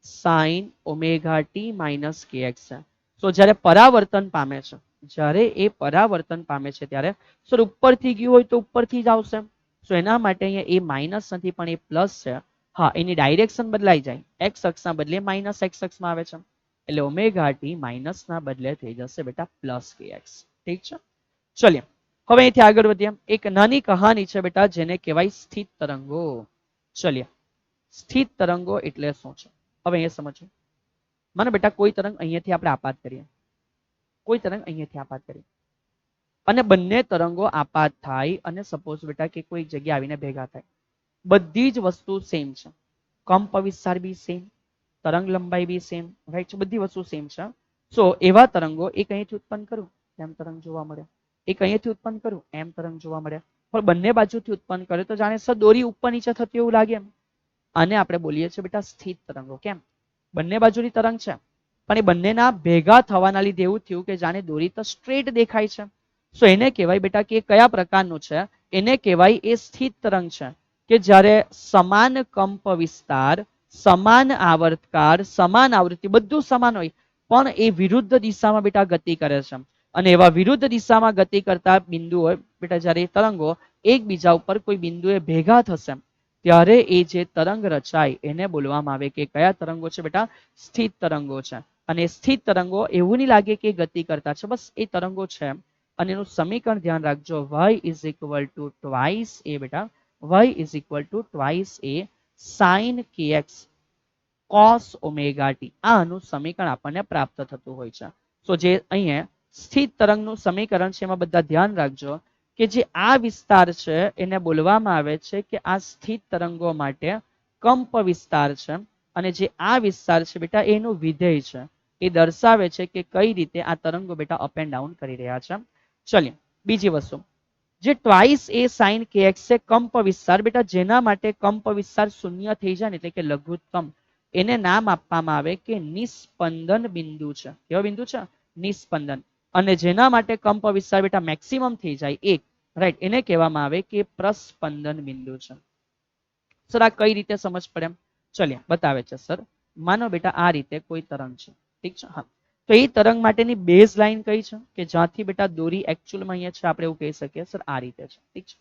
સાઇન ઓમેગા ટી માઇનસ કે એક્સ છે. સો જ્યારે પરાવર્તન પામે છે, જ્યારે એ પરાવર્તન પામે છે ત્યારે સર ઉપરથી ગયું હોય તો ઉપરથી જ આવશે. સો એના માટે અહીંયા એ માઇનસ નથી પણ એ પ્લસ છે, હા, એની ડાયરેક્શન બદલાઈ જાય, એક્સ અક્ષના બદલે માઇનસ એક્સ અક્ષમાં આવે છે, એટલે ઓમેગા ટી માઇનસ ના બદલે થઈ જશે બેટા પ્લસ કે એક્સ. ઠીક છે, ચલિए હવે અહીંથી આગળ વધીએ. એક નાની કહાની છે બેટા, જેને કહેવાય સ્થિત તરંગો. ચલિए સ્થિત તરંગો એટલે શું છે હવે એ સમજો. મને બેટા કોઈ તરંગ અહીંયાથી આપણે આપાત કરીએ, કોઈ તરંગ અહીંયાથી આપાત કરીએ અને બંને તરંગો આપાત થાય અને સપોઝ બેટા કે કોઈ જગ્યા આવીને ભેગા થાય, બધી જ વસ્તુ સેમ છે, કંપ વિસ્તાર બી સેમ, તરંગ લંબાઈ બી સેમ, રાઈટ, બધી વસ્તુ સેમ છે. સો એવા તરંગો એક અહીંથી ઉત્પન્ન કરું એમ તરંગ જોવા મળે, એક અહીંયાથી ઉત્પન્ન કરું એમ તરંગ જોવા મળે, પણ બંને બાજુથી ઉત્પન્ન કરે તો જાણે સર દોરી ઉપર નીચે થતી એવું લાગે એમ. આને આપણે બોલીએ છીએ બેટા સ્થિત તરંગો. કેમ? બંને બાજુની તરંગ છે પણ એ બંનેના ભેગા થવાના લીધે એવું થયું કે જાણે દોરી તો સ્ટ્રેટ દેખાય છે. સો એને કહેવાય બેટા કે કયા પ્રકારનું છે, એને કહેવાય એ સ્થિત તરંગ છે કે જ્યારે સમાન કંપ વિસ્તાર, સમાન આવર્તકાળ, સમાન આવૃત્તિ બધું સમાન હોય પણ એ વિરુદ્ધ દિશામાં બેટા ગતિ કરે છે. અને એવા વિરુદ્ધ દિશામાં ગતિ કરતા બિંદુઓ બેટા જ્યારે તરંગો એકબીજા ઉપર કોઈ બિંદુએ ભેગા થશે ત્યારે એ જે તરંગ રચાય એને બોલવામાં આવે કે કયા તરંગો છે બેટા સ્થિત તરંગો છે. અને સ્થિત તરંગો એવું નહીં લાગે કે ગતિ કરતા છે, બસ એ તરંગો છે. અને એનું સમીકરણ ધ્યાન રાખજો, y is equal to twice A બેટા, y is equal to twice A sine kx cos omega t. આનું સમીકરણ આપણને પ્રાપ્ત થતું હોય છે. તો જે અહીંયા સ્થિત તરંગનું સમીકરણ છે એમાં બધા ધ્યાન રાખજો કે જે આ વિસ્તાર છે એને બોલવામાં આવે છે કે આ સ્થિત તરંગો માટે કંપ વિસ્તાર છે, અને જે આ વિસ્તાર છે બેટા એનું વિધેય છે. એ દર્શાવે છે કે કઈ રીતે આ તરંગો બેટા અપ એન્ડ ડાઉન કરી રહ્યા છે. ચલિએ બીજી વસ્તુ, જે ટ્વાઇસ એ સાઇન kx છે કંપ વિસ્તાર બેટા, જેના માટે કંપ વિસ્તાર શૂન્ય થઈ જાય ને એટલે કે લઘુત્તમ, એને નામ આપવામાં આવે કે નિસ્પંદન બિંદુ છે. કેવો બિંદુ છે? નિસ્પંદન. અને જેના માટે કંપ વિસ્તાર બેટા મેક્સિમમ થઈ જાય 1, રાઈટ, એને કહેવામાં આવે કે પ્રસ્પંદન બિંદુ છે. સર આ કઈ રીતે સમજ પડે એમ? ચલિએ બતાવે છે સર. માનો બેટા આ રીતે કોઈ તરંગ છે, ઠીક છે, હા, તો એ તરંગ માટેની બેઝ લાઈન કઈ છે કે જ્યાંથી બેટા દોરી એકચ્યુઅલમાં અહીંયા છે, આપણે એવું કહી શકીએ સર આ રીતે છે, ઠીક છે.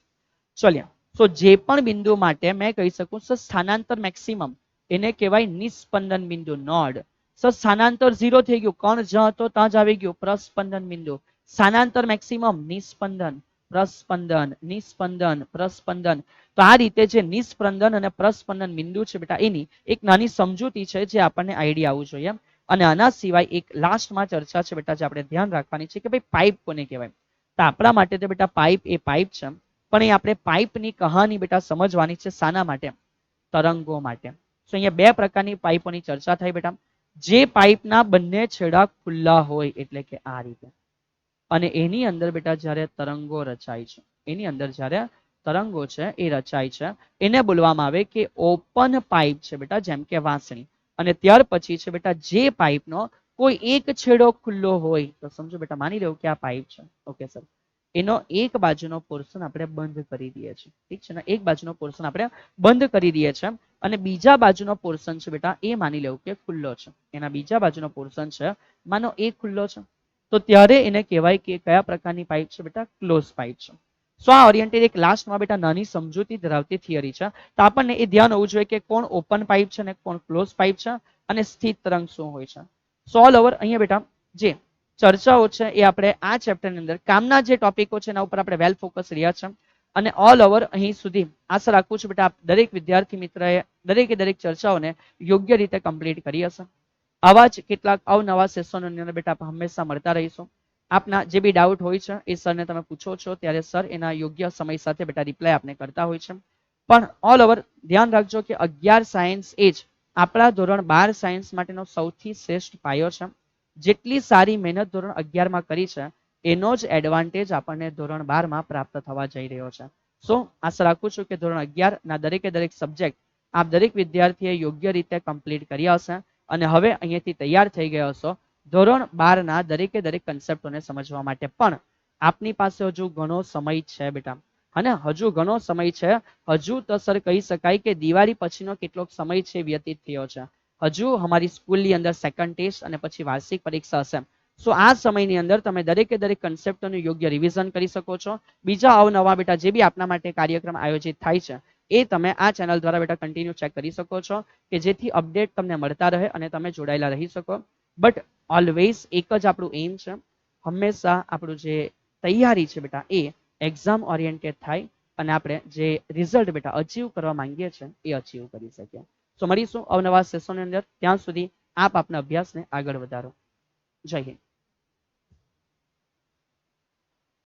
ચલિએ તો જે પણ બિંદુ માટે મેં કહી શકું સર સ્થાનાંતર મેક્સિમમ એને કહેવાય નિસ્પંદન બિંદુ નોડ. સર સ્થાનાંતર 0 થઈ ગયું, કણ જ્યાં હતો ત્યાં જ આવી ગયું પ્રસ્પંદન બિંદુ. સ્થાનાંતર મેક્સિમમ નિસ્પંદન, પ્રસ્પંદન, નિસ્પંદન, પ્રસ્પંદન. તો આ રીતે જે નિસ્પંદન અને પ્રસ્પંદન બિંદુ છે બેટા એની એક નાની સમજૂતી છે જે આપણને આઈડિયા આવવું જોઈએ. અને આના સિવાય એક લાસ્ટમાં ચર્ચા છે બેટા જે આપણે ધ્યાન રાખવાની છે કે ભાઈ પાઇપ કોને કહેવાય. તો આપણા માટે તો બેટા પાઇપ એ પાઇપ છે, પણ એ આપણે પાઇપની કહાની બેટા સમજવાની છે. શાના માટે? તરંગો માટે. તો અહીંયા બે પ્રકારની પાઇપોની ચર્ચા થઈ બેટા. જે પાઇપના બંને છેડા ખુલ્લા હોય એટલે કે આ રીતે, અને એની અંદર બેટા જ્યારે તરંગો રચાય છે, એની અંદર જ્યારે તરંગો છે એ રચાય છે એને બોલવામાં આવે કે ઓપન પાઇપ છે બેટા, જેમ કે વાંસળી. અને ત્યાર પછી છે બેટા જે પાઇપનો કોઈ એક છેડો ખુલ્લો હોય, તો સમજો બેટા માની લો કે આ પાઇપ છે, ઓકે સર, એનો એક બાજુનો પોર્શન આપણે બંધ કરી દઈએ છીએ, ઠીક છે ને, એક બાજુનો પોર્શન આપણે બંધ કરી દઈએ છીએ અને બીજા બાજુનો પોર્શન છે બેટા એ માની લેવું કે ખુલ્લો છે. એના બીજા બાજુનો પોર્શન છે માનો એ ખુલ્લો છે, તો ત્યારે એને કહેવાય કે કયા પ્રકારની પાઇપ છે બેટા? ક્લોઝ પાઇપ છે. સો આ ઓરિએન્ટેડ એક લાસ્ટમાં બેટા નાની સમજૂતી ધરાવતી થિયરી છે. તો આપણને એ ધ્યાન હોવું જોઈએ કે કોણ ઓપન પાઇપ છે ને કોણ ક્લોઝ પાઇપ છે, અને સ્થિત તરંગ શું હોય છે. સોલ ઓવર અહીંયા બેટા જે ચર્ચાઓ છે એ આપણે આ ચેપ્ટરની અંદર કામના જે ટોપિકો છે એના ઉપર આપણે વેલ ફોકસ રહ્યા છે. અને ઓલ ઓવર અહીં સુધી આશા રાખું છું બેટા દરેક વિદ્યાર્થી મિત્રએ દરેકે દરેક ચર્ચાઓને યોગ્ય રીતે કમ્પ્લીટ કરી હશે. આવા જ કેટલાક અવનવા સેશનોની અંદર બેટા હંમેશા મળતા રહીશું. આપના જે બી ડાઉટ હોય છે એ સરને તમે પૂછો છો ત્યારે સર એના યોગ્ય સમય સાથે બેટા રિપ્લાય આપને કરતા હોય છે. પણ ઓલ ઓવર ધ્યાન રાખજો કે 11 સાયન્સ એ જ આપણા ધોરણ 12 સાયન્સ માટેનો સૌથી શ્રેષ્ઠ પાયો છે. જેટલી સારી મહેનત ધોરણ 11 માં કરી છે એનો જ એડવાન્ટેજ આપણને ધોરણ 12 માં પ્રાપ્ત થવા જઈ રહ્યો છે. સો આશા રાખું છું કે ધોરણ 11 ના દરેકે દરેક સબ્જેક્ટ આપ દરેક વિદ્યાર્થીએ યોગ્ય રીતે કમ્પ્લીટ કર્યા હશે અને હવે અહીંયાથી તૈયાર થઈ ગયા હશો ધોરણ 12 ના દરેકે દરેક કન્સેપ્ટોને સમજવા માટે. પણ આપની પાસે હજુ ઘણો સમય છે બેટા, અને હજુ ઘણો સમય છે. હજુ તો સર કહી શકાય કે દિવાળી પછીનો કેટલોક સમય છે વ્યતીત થયો છે. હજુ અમારી સ્કૂલની અંદર સેકન્ડ ટેસ્ટ અને પછી વાર્ષિક પરીક્ષા હશે. સો આ સમયની અંદર તમે દરેકે દરેક કન્સેપ્ટોનું યોગ્ય રિવિઝન કરી શકો છો. બીજા અવનવા બેટા જે બી આપના માટે કાર્યક્રમ આયોજિત થાય છે એ તમે આ ચેનલ દ્વારા બેટા કન્ટિન્યુ ચેક કરી શકો છો કે જેથી અપડેટ તમને મળતા રહે અને તમે જોડાયેલા રહી શકો. બટ ઓલવેઝ એક જ આપણું એમ છે, હંમેશા આપણું જે તૈયારી છે બેટા એ એક્ઝામ ઓરિએન્ટેડ થાય અને આપણે જે રિઝલ્ટ બેટા અચીવ કરવા માંગીએ છીએ એ અચીવ કરી શકીએ. તો મળીશું અવનવા સેશનની અંદર. ત્યાં સુધી આપ આપના અભ્યાસને આગળ વધારો. જય હિન્દ.